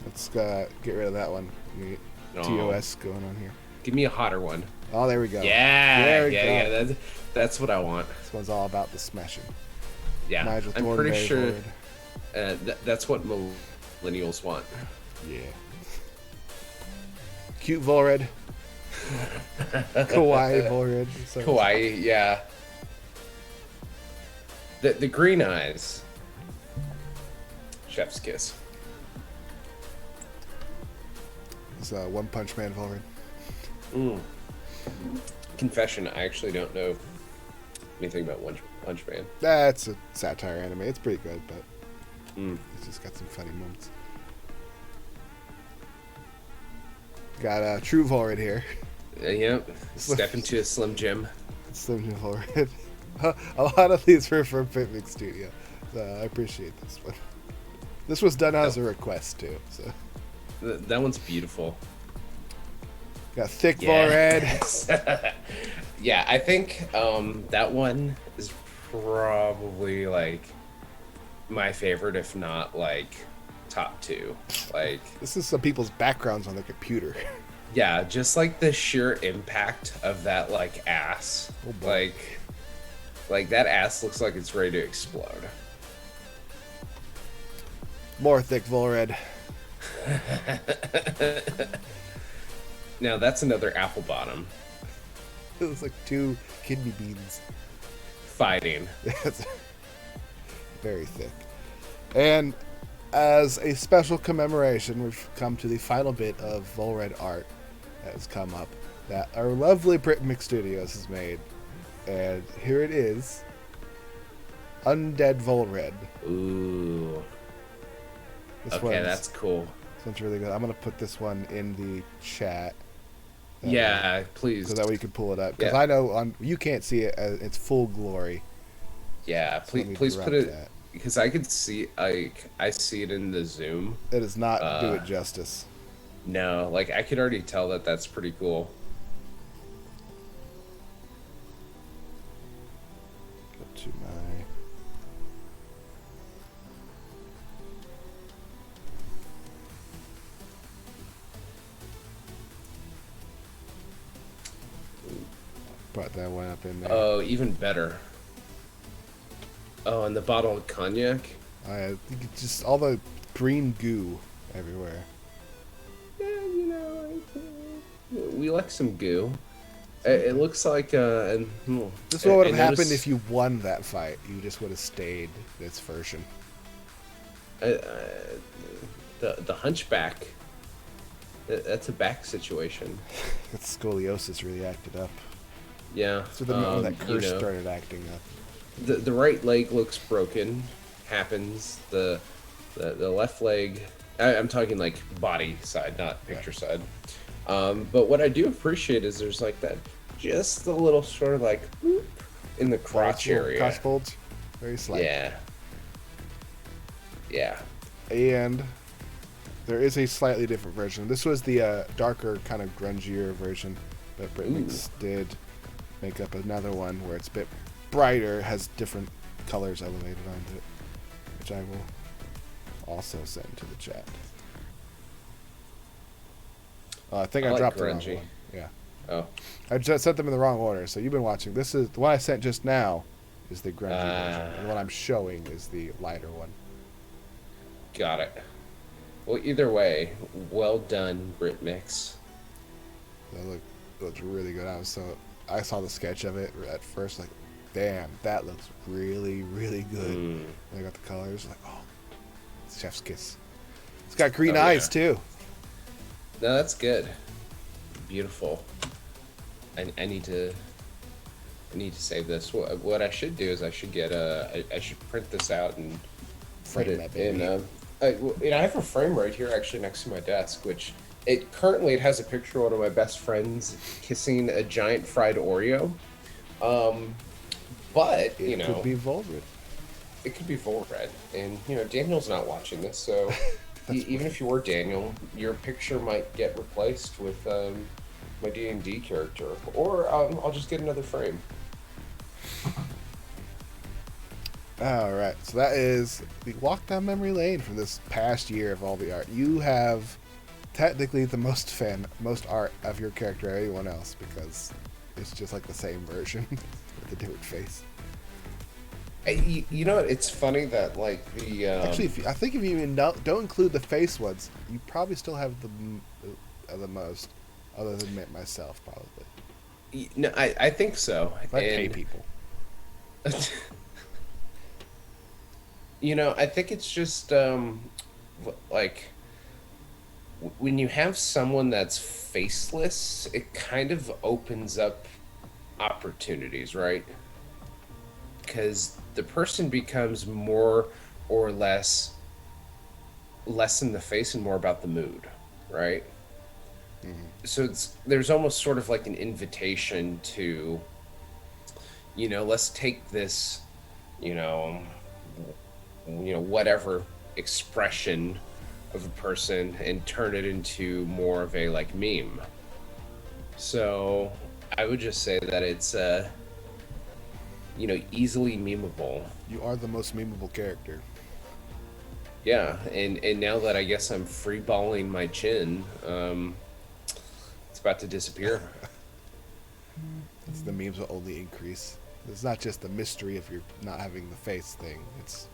[SPEAKER 1] Let's get rid of that one. TOS going on here.
[SPEAKER 2] Give me a hotter one.
[SPEAKER 1] Oh, there we go.
[SPEAKER 2] Yeah. That's what I want.
[SPEAKER 1] This one's all about the smashing.
[SPEAKER 2] Yeah,
[SPEAKER 1] Nigel
[SPEAKER 2] I'm
[SPEAKER 1] Thornberry
[SPEAKER 2] pretty sure
[SPEAKER 1] Vuldead.
[SPEAKER 2] that's what millennials want.
[SPEAKER 1] Yeah. Cute Vuldead. Kawaii Vuldead.
[SPEAKER 2] Kawaii, yeah. The green eyes. Chef's kiss.
[SPEAKER 1] It's One Punch Man Vuldead.
[SPEAKER 2] Confession, I actually don't know anything about One Punch Man.
[SPEAKER 1] That's a satire anime. It's pretty good, but it's just got some funny moments. Got a True Vuldead here.
[SPEAKER 2] Yep. Step into a Slim Jim.
[SPEAKER 1] Slim Jim Vuldead. A lot of these were from Picnic Studio, so I appreciate this one. This was done as a request too, so.
[SPEAKER 2] That one's beautiful.
[SPEAKER 1] Got thick Vuldead.
[SPEAKER 2] Yeah, I think that one is probably like my favorite, if not like top two. Like
[SPEAKER 1] this is some people's backgrounds on the computer.
[SPEAKER 2] Yeah, just like the sheer impact of that like ass.
[SPEAKER 1] Oh boy.
[SPEAKER 2] Like that ass looks like it's ready to explode.
[SPEAKER 1] More thick Volred.
[SPEAKER 2] Now that's another apple bottom
[SPEAKER 1] It looks like two kidney beans.
[SPEAKER 2] fighting.
[SPEAKER 1] It's very thick. And as a special commemoration, we've come to the final bit of Volred art that has come up that our lovely Britmic Studios has made. And here it is. Undead Volred.
[SPEAKER 2] Ooh. Okay, that's cool.
[SPEAKER 1] This one's really good. I'm going to put this one in the chat.
[SPEAKER 2] Yeah, please.
[SPEAKER 1] So that way you can pull it up. Because
[SPEAKER 2] Yeah.
[SPEAKER 1] I know you can't see it at its full glory.
[SPEAKER 2] Yeah,
[SPEAKER 1] So let me
[SPEAKER 2] please
[SPEAKER 1] drop
[SPEAKER 2] put it,
[SPEAKER 1] that.
[SPEAKER 2] because I could see, like, I see it in the zoom.
[SPEAKER 1] It does not do it justice.
[SPEAKER 2] No, like, I could already tell that that's pretty cool.
[SPEAKER 1] Go to my... Brought that one up in there.
[SPEAKER 2] Oh, even better. Oh, and the bottle of cognac?
[SPEAKER 1] I think it's just all the green goo everywhere.
[SPEAKER 2] Yeah, you know, we like some goo. It looks like,
[SPEAKER 1] This is what would have happened if you won that fight. You just would have stayed this version.
[SPEAKER 2] the hunchback. That's a back situation.
[SPEAKER 1] That scoliosis really acted up.
[SPEAKER 2] Yeah.
[SPEAKER 1] So the moment that curse
[SPEAKER 2] you know,
[SPEAKER 1] started acting up.
[SPEAKER 2] the right leg looks broken. Happens. The left leg. I'm talking like body side, not picture side. But what I do appreciate is there's like that just a little sort of like whoop in the crotch area.
[SPEAKER 1] Crotch bulge. Very slight.
[SPEAKER 2] Yeah. Yeah.
[SPEAKER 1] And there is a slightly different version. This was the darker, kind of grungier version, but Britmix did make up another one where it's a bit brighter, has different colors elevated onto it, which I will also send to the chat. I think I
[SPEAKER 2] like
[SPEAKER 1] dropped the wrong
[SPEAKER 2] grungy.
[SPEAKER 1] one. Yeah.
[SPEAKER 2] Oh.
[SPEAKER 1] I just sent them in the wrong order, so you've been watching. This is the one I sent just now is the grungy version. And the one I'm showing is the lighter one.
[SPEAKER 2] Got it. Well, either way, well done, Britmix.
[SPEAKER 1] That looks really good. I saw the sketch of it at first, like, damn, that looks really, really good. And I got the colors, like, oh, it's chef's kiss. It's got green eyes too.
[SPEAKER 2] No, that's good. Beautiful. I need to save this. What I should do is I should get I should print this out and put
[SPEAKER 1] Frame
[SPEAKER 2] it
[SPEAKER 1] that baby.
[SPEAKER 2] in. I have a frame right here, actually, next to my desk, which it has a picture of one of my best friends kissing a giant fried Oreo. But
[SPEAKER 1] It could be Volred.
[SPEAKER 2] it could be Volred, and Daniel's not watching this, so even if you were Daniel, your picture might get replaced with my D&D character, or I'll just get another frame.
[SPEAKER 1] All right, so that is the walk down memory lane from this past year of all the art. You have technically the most art of your character or anyone else because it's just like the same version with a different face.
[SPEAKER 2] You know what? It's funny that like the
[SPEAKER 1] Actually, I think if you even don't include the face ones, you probably still have the most, other than myself, probably.
[SPEAKER 2] no, I think so.
[SPEAKER 1] If I pay people.
[SPEAKER 2] I think it's just like when you have someone that's faceless, it kind of opens up opportunities, right? Because the person becomes more or less in the face and more about the mood, right? So there's almost sort of like an invitation to, let's take this, whatever expression of a person and turn it into more of a like meme. So I would just say that it's easily memeable.
[SPEAKER 1] You are the most memeable character.
[SPEAKER 2] Yeah, and now that I guess I'm freeballing my chin, about to disappear.
[SPEAKER 1] It's the memes will only increase. It's not just the mystery of your not having the face thing. It's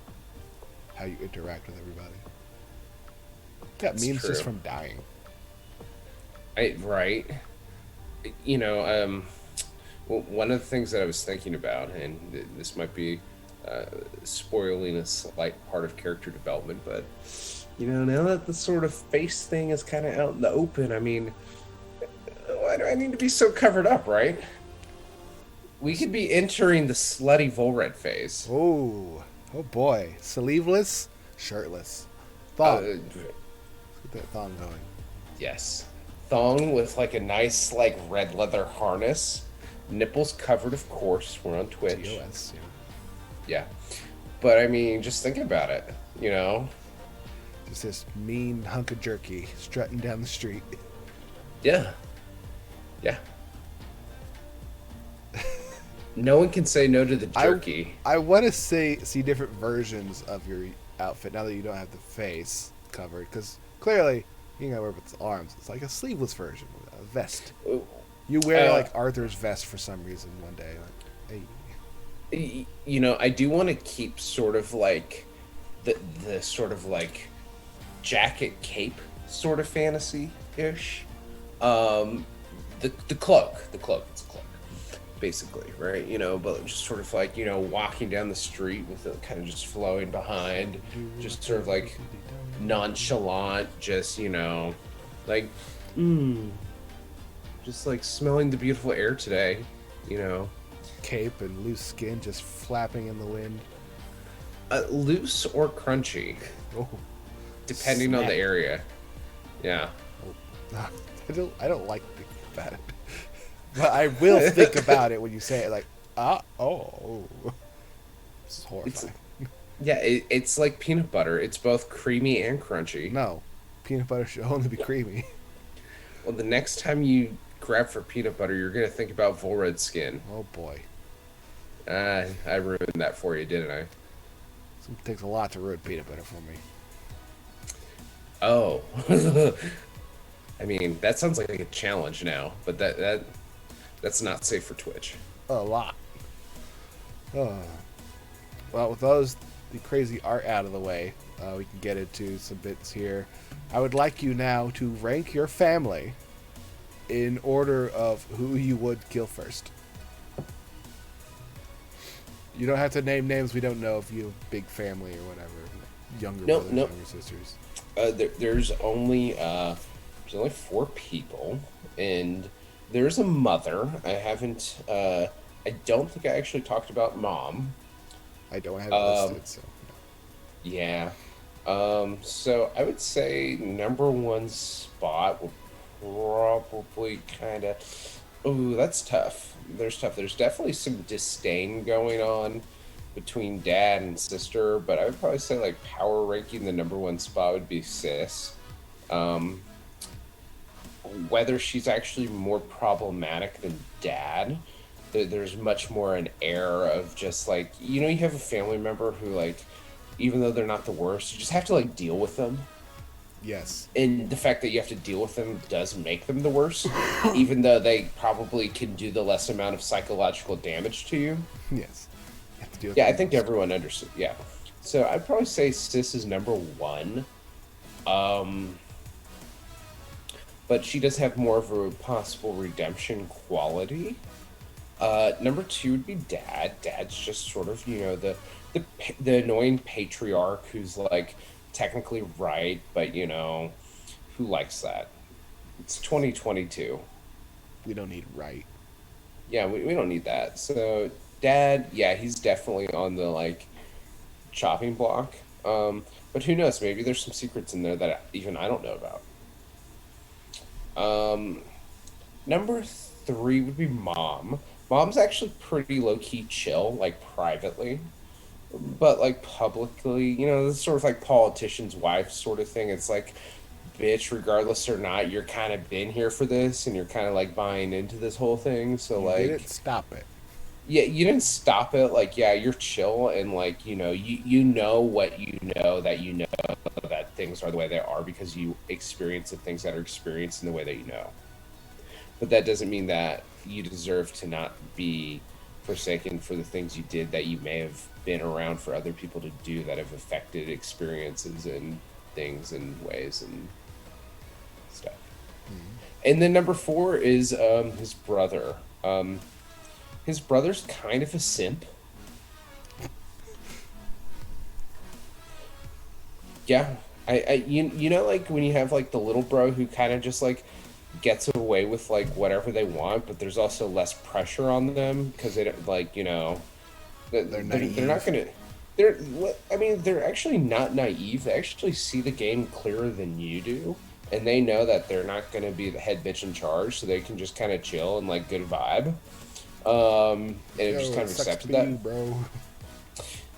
[SPEAKER 1] how you interact with everybody. Got
[SPEAKER 2] That's
[SPEAKER 1] memes
[SPEAKER 2] true.
[SPEAKER 1] just from dying.
[SPEAKER 2] Right. You know, one of the things that I was thinking about, and this might be spoiling a slight part of character development, but you know, now that the sort of face thing is kind of out in the open, I mean, why do I need to be so covered up, right? We could be entering the slutty Volred phase.
[SPEAKER 1] Oh boy. Sleeveless, shirtless. Thong. Let's get that thong going.
[SPEAKER 2] Yes. Thong with like a nice like red leather harness. Nipples covered, of course. We're on Twitch.
[SPEAKER 1] TOS,
[SPEAKER 2] Yeah. But I mean, just think about it, you know?
[SPEAKER 1] Just this mean hunk of jerky strutting down the street.
[SPEAKER 2] Yeah. Yeah. No one can say no to the jerky.
[SPEAKER 1] I want to see different versions of your outfit now that you don't have the face covered, because clearly you gotta wear it with the arms. It's like a sleeveless version, a vest. You wear like Arthur's vest for some reason one day. Like, hey.
[SPEAKER 2] You know, I do want to keep sort of like the sort of like jacket cape sort of fantasy ish. The cloak, it's a cloak, basically, right? You know, but just sort of like, you know, walking down the street with it kind of just flowing behind, just sort of like nonchalant, just, you know, like, just like smelling the beautiful air today, you know.
[SPEAKER 1] Cape and loose skin just flapping in the wind.
[SPEAKER 2] Loose or crunchy, depending on the area. Yeah.
[SPEAKER 1] I don't like thinking about it, but I will think about it when you say it. Like, this is horrifying.
[SPEAKER 2] It's like peanut butter. It's both creamy and crunchy.
[SPEAKER 1] No, peanut butter should only be creamy.
[SPEAKER 2] Well, the next time you grab for peanut butter, you're gonna think about Volred skin.
[SPEAKER 1] Oh boy.
[SPEAKER 2] I ruined that for you, didn't I?
[SPEAKER 1] It takes a lot to ruin peanut butter for me.
[SPEAKER 2] Oh. I mean, that sounds like a challenge now, but that's not safe for Twitch.
[SPEAKER 1] A lot. Well, with the crazy art out of the way, we can get into some bits here. I would like you now to rank your family in order of who you would kill first. You don't have to name names. We don't know if you have a big family or whatever. Younger brothers, younger sisters.
[SPEAKER 2] There's only 4 people, and there's a mother. I don't think I actually talked about mom.
[SPEAKER 1] I don't have it listed, so.
[SPEAKER 2] Yeah. So I would say number 1 spot will probably kind of... Ooh, that's tough. There's definitely some disdain going on between dad and sister, but I would probably say, like, power ranking, the number 1 spot would be sis. Whether she's actually more problematic than dad, there's much more an air of just, like, you know, you have a family member who, like, even though they're not the worst, you just have to, like, deal with them.
[SPEAKER 1] Yes.
[SPEAKER 2] And the fact that you have to deal with them does make them the worst, even though they probably can do the less amount of psychological damage to you.
[SPEAKER 1] Yes. You have to deal with
[SPEAKER 2] I think everyone understood. Yeah. So I'd probably say sis is number 1. But she does have more of a possible redemption quality. Number 2 would be dad. Dad's just sort of, you know, the annoying patriarch who's, like, technically right, but, you know, who likes that? It's 2022.
[SPEAKER 1] We don't need right.
[SPEAKER 2] Yeah, we don't need that. So dad, yeah, he's definitely on the, like, chopping block. But who knows? Maybe there's some secrets in there that even I don't know about. Number 3 would be mom. Mom's actually pretty low-key chill, like, privately. But, like, publicly, you know, this sort of, like, politician's wife sort of thing. It's like, bitch, regardless or not, you're kind of been here for this, and you're kind of, like, buying into this whole thing. So,
[SPEAKER 1] you
[SPEAKER 2] like...
[SPEAKER 1] You didn't stop it.
[SPEAKER 2] Yeah, you didn't stop it. Like, yeah, you're chill, and, like, you know, you know what you know that things are the way they are because you experience the things that are experienced in the way that you know. but that doesn't mean that you deserve to not be forsaken for the things you did that you may have been around for other people to do that have affected experiences and things and ways and stuff. And then number 4 is his brother. His brother's kind of a simp. Yeah, you know, like when you have like the little bro who kind of just like gets away with like whatever they want, but there's also less pressure on them because they don't, like, you know, they're not gonna. I mean, they're actually not naive. They actually see the game clearer than you do, and they know that they're not gonna be the head bitch in charge, so they can just kind of chill and like good vibe. And it just kind of accepted that,
[SPEAKER 1] you, bro.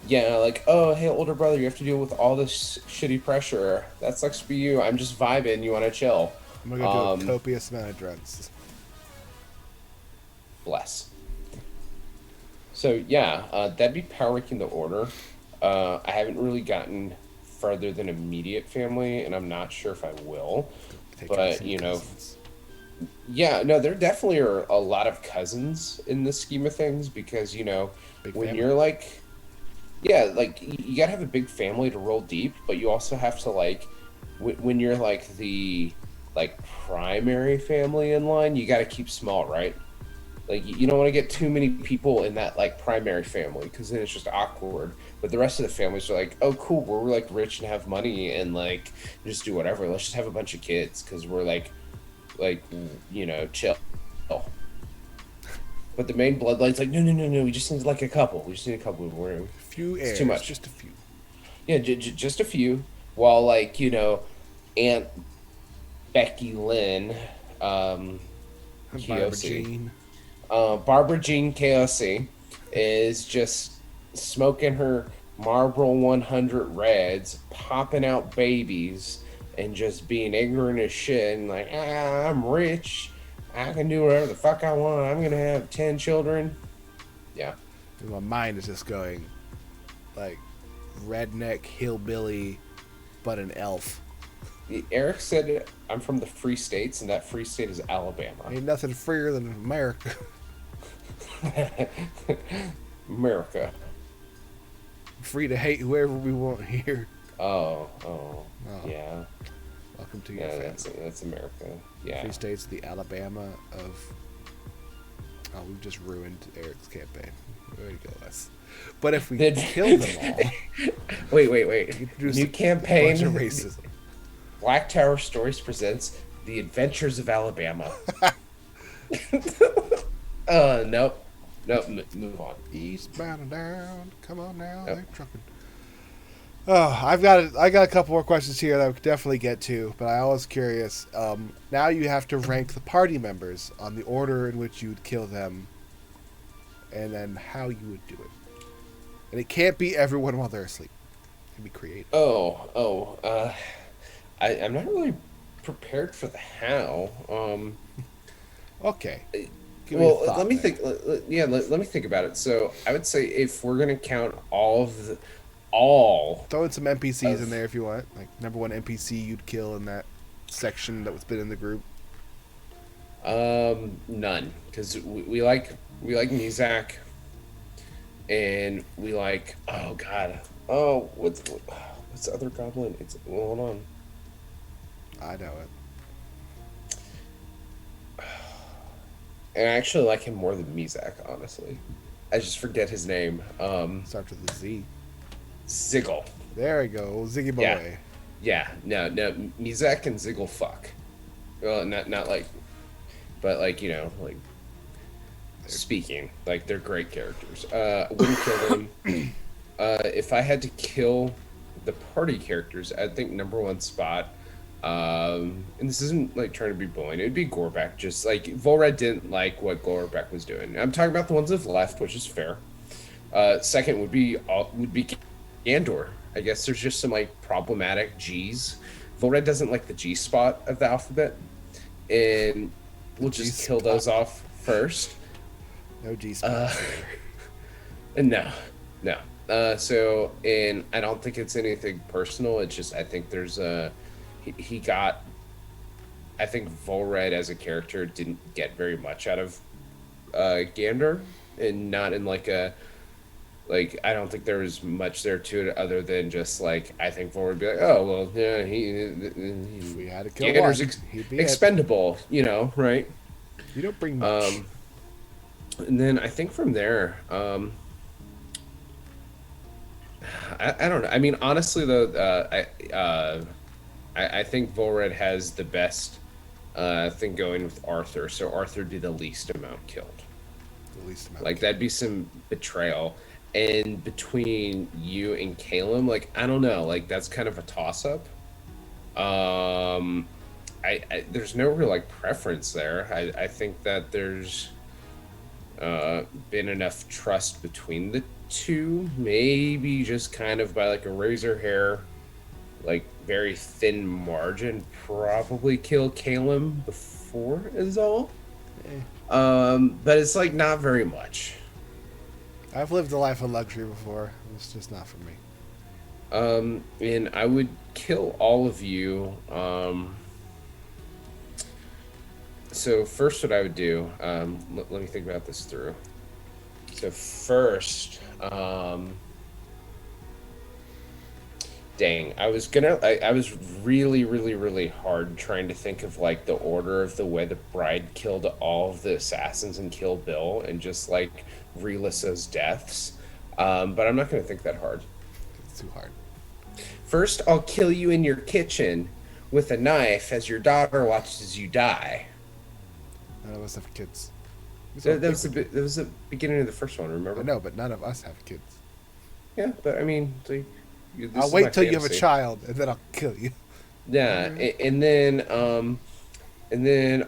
[SPEAKER 2] Yeah, like, oh, hey, older brother, you have to deal with all this shitty pressure. That sucks for you. I'm just vibing. You want to chill.
[SPEAKER 1] I'm going to do a copious amount of drugs.
[SPEAKER 2] Bless. So, yeah, that'd be power ranking the order. I haven't really gotten further than immediate family, and I'm not sure if I will. But, you know, yeah, no, there definitely are a lot of cousins in the scheme of things because, you know, when you're like... Yeah, like, you gotta have a big family to roll deep, but you also have to, like, when you're, like, the, like, primary family in line, you gotta keep small, right? Like, you don't want to get too many people in that, like, primary family, because then it's just awkward. But the rest of the families are like, oh, cool, we're, like, rich and have money and, like, just do whatever. Let's just have a bunch of kids, because we're, like, you know, chill. But the main bloodline's like, no, we just need, like, a couple. We just need a couple.
[SPEAKER 1] Few heirs,
[SPEAKER 2] it's too much.
[SPEAKER 1] Just a few.
[SPEAKER 2] Yeah, just a few. While, like, you know, Aunt Becky Lynn,
[SPEAKER 1] Barbara Jean.
[SPEAKER 2] Barbara Jean KOC is just smoking her Marlboro 100 Reds, popping out babies, and just being ignorant as shit, and like, I'm rich. I can do whatever the fuck I want. I'm going to have 10 children. Yeah.
[SPEAKER 1] And my mind is just going, like, redneck hillbilly, but an elf.
[SPEAKER 2] Eric said I'm from the free states, and that free state is Alabama.
[SPEAKER 1] Ain't nothing freer than America.
[SPEAKER 2] America.
[SPEAKER 1] Free to hate whoever we want here.
[SPEAKER 2] Oh, yeah.
[SPEAKER 1] Welcome to your family.
[SPEAKER 2] That's America. Yeah.
[SPEAKER 1] Free state's the Alabama of... Oh, we've just ruined Eric's campaign. Way to go, Les. But if we kill them all...
[SPEAKER 2] Wait. New campaign.
[SPEAKER 1] A bunch of racism.
[SPEAKER 2] Black Tower Stories presents The Adventures of Alabama. Nope. Move on.
[SPEAKER 1] Eastbound and down. Come on now.
[SPEAKER 2] Yep.
[SPEAKER 1] They're trucking. Oh, I got a couple more questions here that we could definitely get to, but I was curious. Now you have to rank the party members on the order in which you would kill them, and then how you would do it. And it can't be everyone while they're asleep. It can be creative.
[SPEAKER 2] I'm not really prepared for the how.
[SPEAKER 1] Okay.
[SPEAKER 2] Well, let me think. Let me think about it. So I would say if we're gonna count all
[SPEAKER 1] throw in some NPCs in there if you want. Like number one NPC you'd kill in that section that was been in the group.
[SPEAKER 2] None, because we like Mizak, and we like what's the other goblin? Hold on.
[SPEAKER 1] I know it.
[SPEAKER 2] And I actually like him more than Mizak, honestly. I just forget his name.
[SPEAKER 1] Starts with a Z.
[SPEAKER 2] Ziggle.
[SPEAKER 1] There we go, Ziggy boy.
[SPEAKER 2] Yeah. No. Mizak and Ziggle fuck. Well, not like, but like, you know, like speaking, like they're great characters. I wouldn't kill them. If I had to kill the party characters, I think number one spot. And this isn't like trying to be bullying. It'd be Gorbek. Just like Vuldead didn't like what Gorbek was doing. I'm talking about the ones that left, which is fair. Second would be Gandor. I guess there's just some like problematic G's. Vuldead doesn't like the G spot of the alphabet, and we'll just kill those off first.
[SPEAKER 1] No G spot.
[SPEAKER 2] No. So, and I don't think it's anything personal. It's just I think there's he got I think Volred as a character didn't get very much out of Gander, and not in like a like I don't think there was much there to it other than just like I think Volred would be like, oh well, yeah,
[SPEAKER 1] If we had to kill
[SPEAKER 2] Gander's
[SPEAKER 1] one, he'd be
[SPEAKER 2] expendable, right?
[SPEAKER 1] You don't bring much.
[SPEAKER 2] And then I think from there, I don't know. I mean, honestly, though, I think Volred has the best thing going with Arthur. So Arthur did the least amount killed.
[SPEAKER 1] The least amount.
[SPEAKER 2] Like that'd be some betrayal. And between you and Caleb, like I don't know, like that's kind of a toss up. There's no real like preference there. I think that there's been enough trust between the two, maybe just kind of by like a razor hair, like very thin margin, probably kill Caleb before is all. But it's like not very much.
[SPEAKER 1] I've lived a life of luxury before. It's just not for me.
[SPEAKER 2] And I would kill all of you. So first what I would do, let me think about this through. So first, dang, I was really, really, really hard trying to think of like the order of the way the bride killed all of the assassins in Kill Bill and just like relist those deaths. But I'm not going to think that hard.
[SPEAKER 1] It's too hard.
[SPEAKER 2] First, I'll kill you in your kitchen with a knife as your daughter watches you die.
[SPEAKER 1] None of us have kids.
[SPEAKER 2] That was the beginning of the first one, remember?
[SPEAKER 1] I know, but none of us have kids.
[SPEAKER 2] Yeah, but I mean,
[SPEAKER 1] I'll wait till you have a child, and then I'll kill you.
[SPEAKER 2] Yeah, and then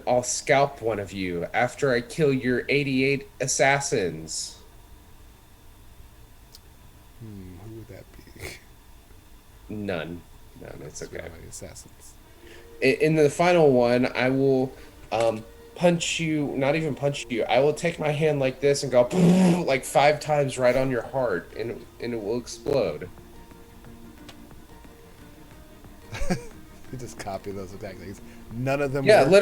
[SPEAKER 2] I'll scalp one of you after I kill your 88 assassins.
[SPEAKER 1] Who would that be?
[SPEAKER 2] None. It's okay.
[SPEAKER 1] Assassins.
[SPEAKER 2] In the final one, I will punch you, not even punch you, I will take my hand like this and go like 5 times right on your heart, and it will explode.
[SPEAKER 1] You just copy those exact things. None of them
[SPEAKER 2] Yeah,
[SPEAKER 1] work.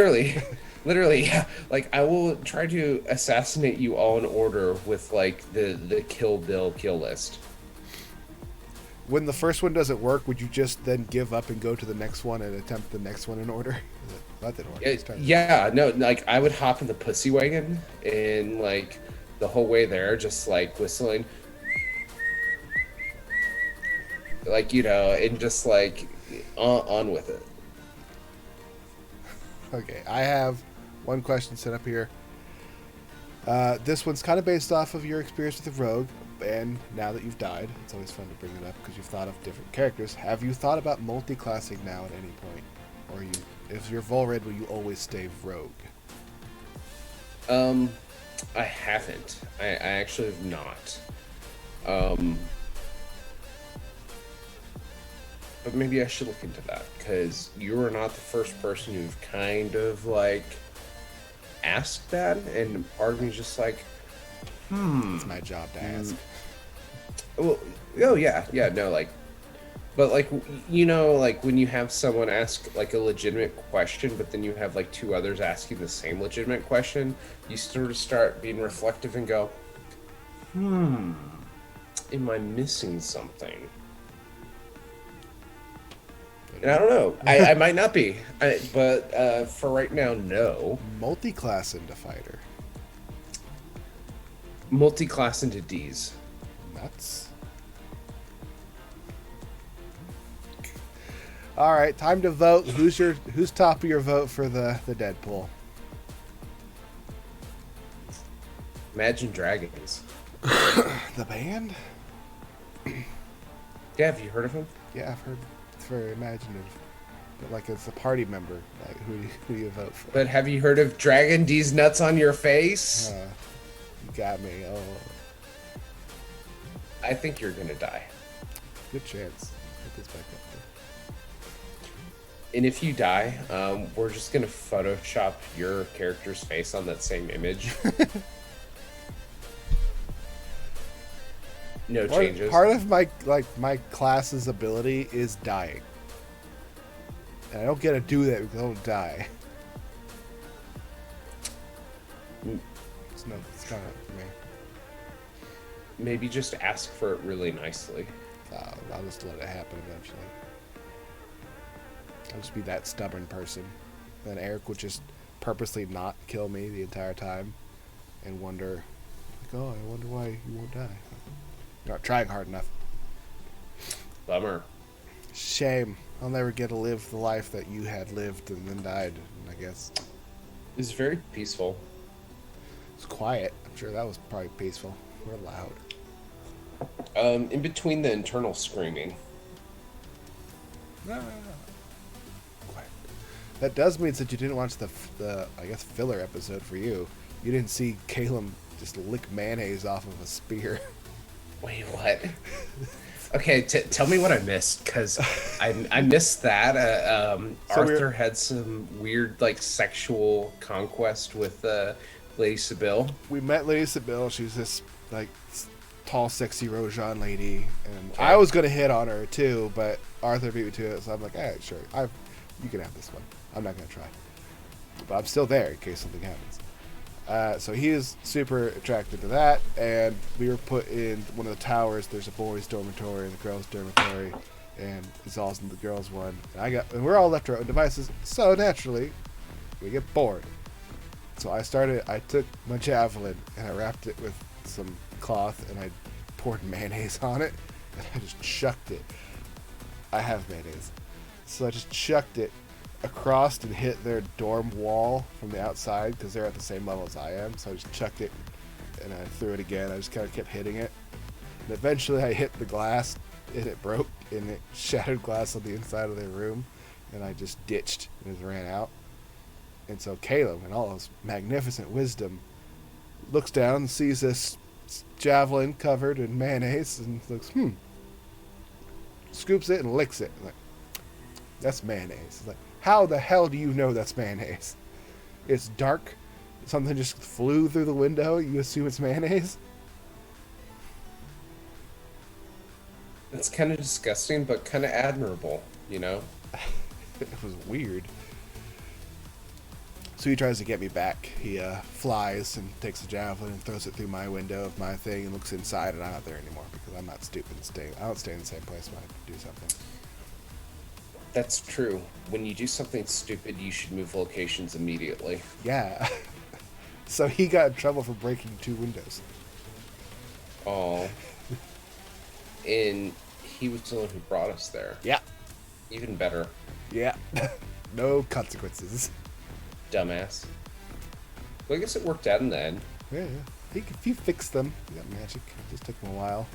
[SPEAKER 2] literally, yeah. Like, I will try to assassinate you all in order with, like, the Kill Bill kill list.
[SPEAKER 1] When the first one doesn't work, would you just then give up and go to the next one and attempt the next one in order? That didn't work.
[SPEAKER 2] Yeah, no, like, I would hop in the pussy wagon and, like, the whole way there, just, like, whistling. Like, and just, like, on with it.
[SPEAKER 1] Okay, I have one question set up here. This one's kind of based off of your experience with the rogue, and now that you've died, it's always fun to bring it up because you've thought of different characters. Have you thought about multi-classing now at any point? Or if you're Volred, will you always stay rogue?
[SPEAKER 2] I haven't. I actually have not. But maybe I should look into that, because you are not the first person who've kind of, like, asked that, and part of me is just like,
[SPEAKER 1] It's my job to ask.
[SPEAKER 2] Well, oh, yeah, no, like, but, like, like, when you have someone ask, like, a legitimate question, but then you have, like, 2 others asking the same legitimate question, you sort of start being reflective and go, am I missing something? And I don't know. I might not be. But for right now, no.
[SPEAKER 1] Multi-class into fighter.
[SPEAKER 2] Multi-class into Ds.
[SPEAKER 1] Nuts. All right, time to vote. Who's top of your vote for the Deadpool?
[SPEAKER 2] Imagine Dragons.
[SPEAKER 1] The band?
[SPEAKER 2] Yeah, have you heard of him?
[SPEAKER 1] Yeah, I've heard. It's very imaginative. But like, it's a party member. Like, who do you vote for?
[SPEAKER 2] But have you heard of Dragon D's nuts on your face?
[SPEAKER 1] You got me. Oh.
[SPEAKER 2] I think you're gonna die.
[SPEAKER 1] Good chance. Put this back up there.
[SPEAKER 2] And if you die, we're just gonna Photoshop your character's face on that same image. No changes.
[SPEAKER 1] Part of my class's ability is dying. And I don't get to do that because I don't die. It's kind of for me.
[SPEAKER 2] Maybe just ask for it really nicely.
[SPEAKER 1] I'll just let it happen eventually. I'll just be that stubborn person. Then Eric would just purposely not kill me the entire time and wonder, like, oh, I wonder why you won't die. You're not trying hard enough.
[SPEAKER 2] Bummer.
[SPEAKER 1] Shame. I'll never get to live the life that you had lived and then died, I guess.
[SPEAKER 2] It's very peaceful.
[SPEAKER 1] It's quiet. I'm sure that was probably peaceful. We're loud.
[SPEAKER 2] In between the internal screaming.
[SPEAKER 1] No. Quiet. That does mean that you didn't watch the I guess filler episode for you. You didn't see Caleb just lick mayonnaise off of a spear.
[SPEAKER 2] Wait, what? Okay, tell me what I missed, because I missed that.
[SPEAKER 1] So
[SPEAKER 2] Arthur had some weird, like, sexual conquest with Lady Sybil.
[SPEAKER 1] We met Lady Sybil. She's this like tall, sexy Rojan lady, and
[SPEAKER 2] Okay.
[SPEAKER 1] I was gonna hit on her too, but Arthur beat me to it, so I'm like, all right, sure, you can have this one. I'm not gonna try, but I'm still there in case something happens. So he is super attracted to that, and we were put in one of the towers. There's a boys' dormitory and a girls' dormitory, and Zal's in the girls' one. And we're all left to our own devices, so naturally, we get bored. So I took my javelin and I wrapped it with some cloth and I poured mayonnaise on it and I just chucked it. I have mayonnaise. So I just chucked it across and hit their dorm wall from the outside because they're at the same level as I am. So I just chucked it and I threw it again. I just kind of kept hitting it. And eventually I hit the glass and it broke and it shattered glass on the inside of their room. And I just ditched and just ran out. And so Caleb, in all his magnificent wisdom, looks down and sees this javelin covered in mayonnaise and looks, scoops it and licks it. Like, that's mayonnaise. Like, how the hell do you know that's mayonnaise? It's dark. Something just flew through the window. You assume it's mayonnaise?
[SPEAKER 2] It's kind of disgusting, but kind of admirable, you know?
[SPEAKER 1] It was weird. So he tries to get me back. He flies and takes a javelin and throws it through my window of my thing and looks inside, and I'm not there anymore because I'm not stupid and I don't stay in the same place when I do something.
[SPEAKER 2] That's true. When you do something stupid, you should move locations immediately.
[SPEAKER 1] Yeah. So he got in trouble for breaking 2 windows.
[SPEAKER 2] Oh. And he was the one who brought us there.
[SPEAKER 1] Yeah.
[SPEAKER 2] Even better.
[SPEAKER 1] Yeah. No consequences.
[SPEAKER 2] Dumbass. Well, I guess it worked out in the end.
[SPEAKER 1] Yeah. He fixed them. He got magic. It just took him a while.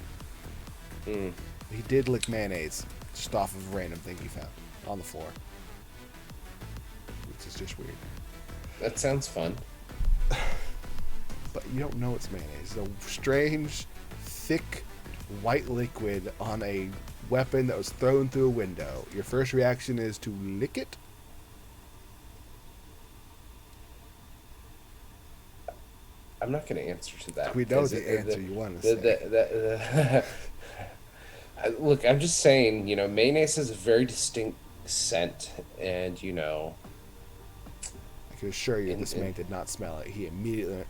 [SPEAKER 2] Mm.
[SPEAKER 1] He did lick mayonnaise just off of a random thing he found on the floor. Which is just weird.
[SPEAKER 2] That sounds fun.
[SPEAKER 1] But you don't know it's mayonnaise. It's a strange, thick, white liquid on a weapon that was thrown through a window. Your first reaction is to lick it?
[SPEAKER 2] I'm not going to answer to that.
[SPEAKER 1] We know the answer you want to say.
[SPEAKER 2] Look, I'm just saying, you know, mayonnaise has a very distinct scent, and, you know...
[SPEAKER 1] I can assure you this man did not smell it. He immediately went,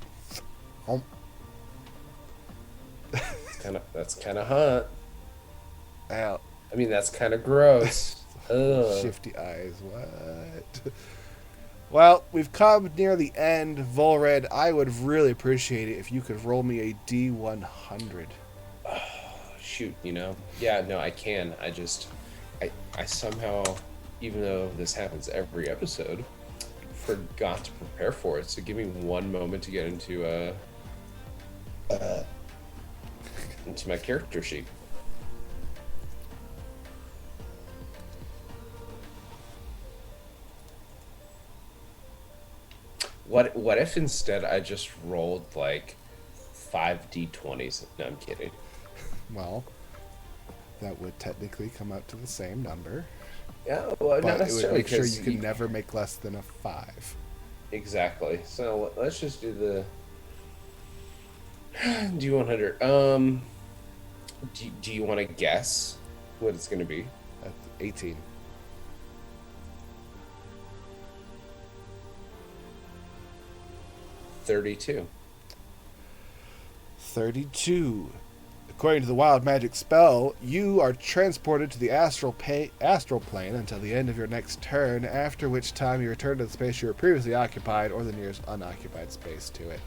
[SPEAKER 1] home.
[SPEAKER 2] That's kind of hot.
[SPEAKER 1] Out.
[SPEAKER 2] I mean, that's kind of gross. Ugh.
[SPEAKER 1] Shifty eyes. What? Well, we've come near the end. Vuldead, I would really appreciate it if you could roll me a D100.
[SPEAKER 2] Shoot, you know? Yeah, no, I can. I somehow, even though this happens every episode, forgot to prepare for it. So give me one moment to get into my character sheet. What if instead I just rolled like 5 D20s? No, I'm kidding.
[SPEAKER 1] Well, that would technically come out to the same number.
[SPEAKER 2] Yeah, well,
[SPEAKER 1] But
[SPEAKER 2] not
[SPEAKER 1] it would
[SPEAKER 2] necessarily,
[SPEAKER 1] make sure
[SPEAKER 2] because
[SPEAKER 1] you could never make less than a 5.
[SPEAKER 2] Exactly. So let's just do the D100. Do you want to guess what it's going to be?
[SPEAKER 1] That's 18.
[SPEAKER 2] $32.
[SPEAKER 1] 32. According to the wild magic spell, you are transported to the astral plane until the end of your next turn, after which time you return to the space you were previously occupied or the nearest unoccupied space to it.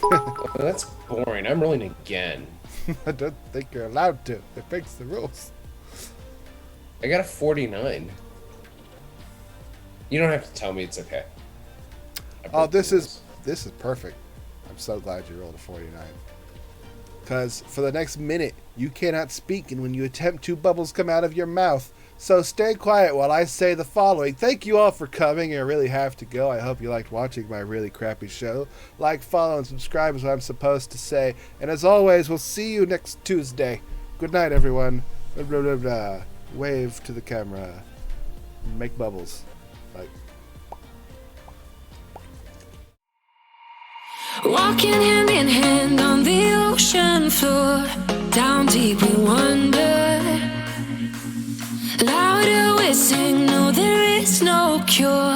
[SPEAKER 2] Well, that's boring. I'm rolling again.
[SPEAKER 1] I don't think you're allowed to. It breaks the rules.
[SPEAKER 2] I got a 49. You don't have to tell me it's okay.
[SPEAKER 1] Oh, this is perfect. I'm so glad you rolled a 49. Because for the next minute, you cannot speak, and when you attempt to, bubbles come out of your mouth. So stay quiet while I say the following. Thank you all for coming. I really have to go. I hope you liked watching my really crappy show. Like, follow, and subscribe is what I'm supposed to say. And as always, we'll see you next Tuesday. Good night, everyone. Blah, blah, blah, blah. Wave to the camera. Make bubbles. Like.
[SPEAKER 3] Walking hand in hand on the ocean floor, down deep we wander. Louder we sing, no there is no cure.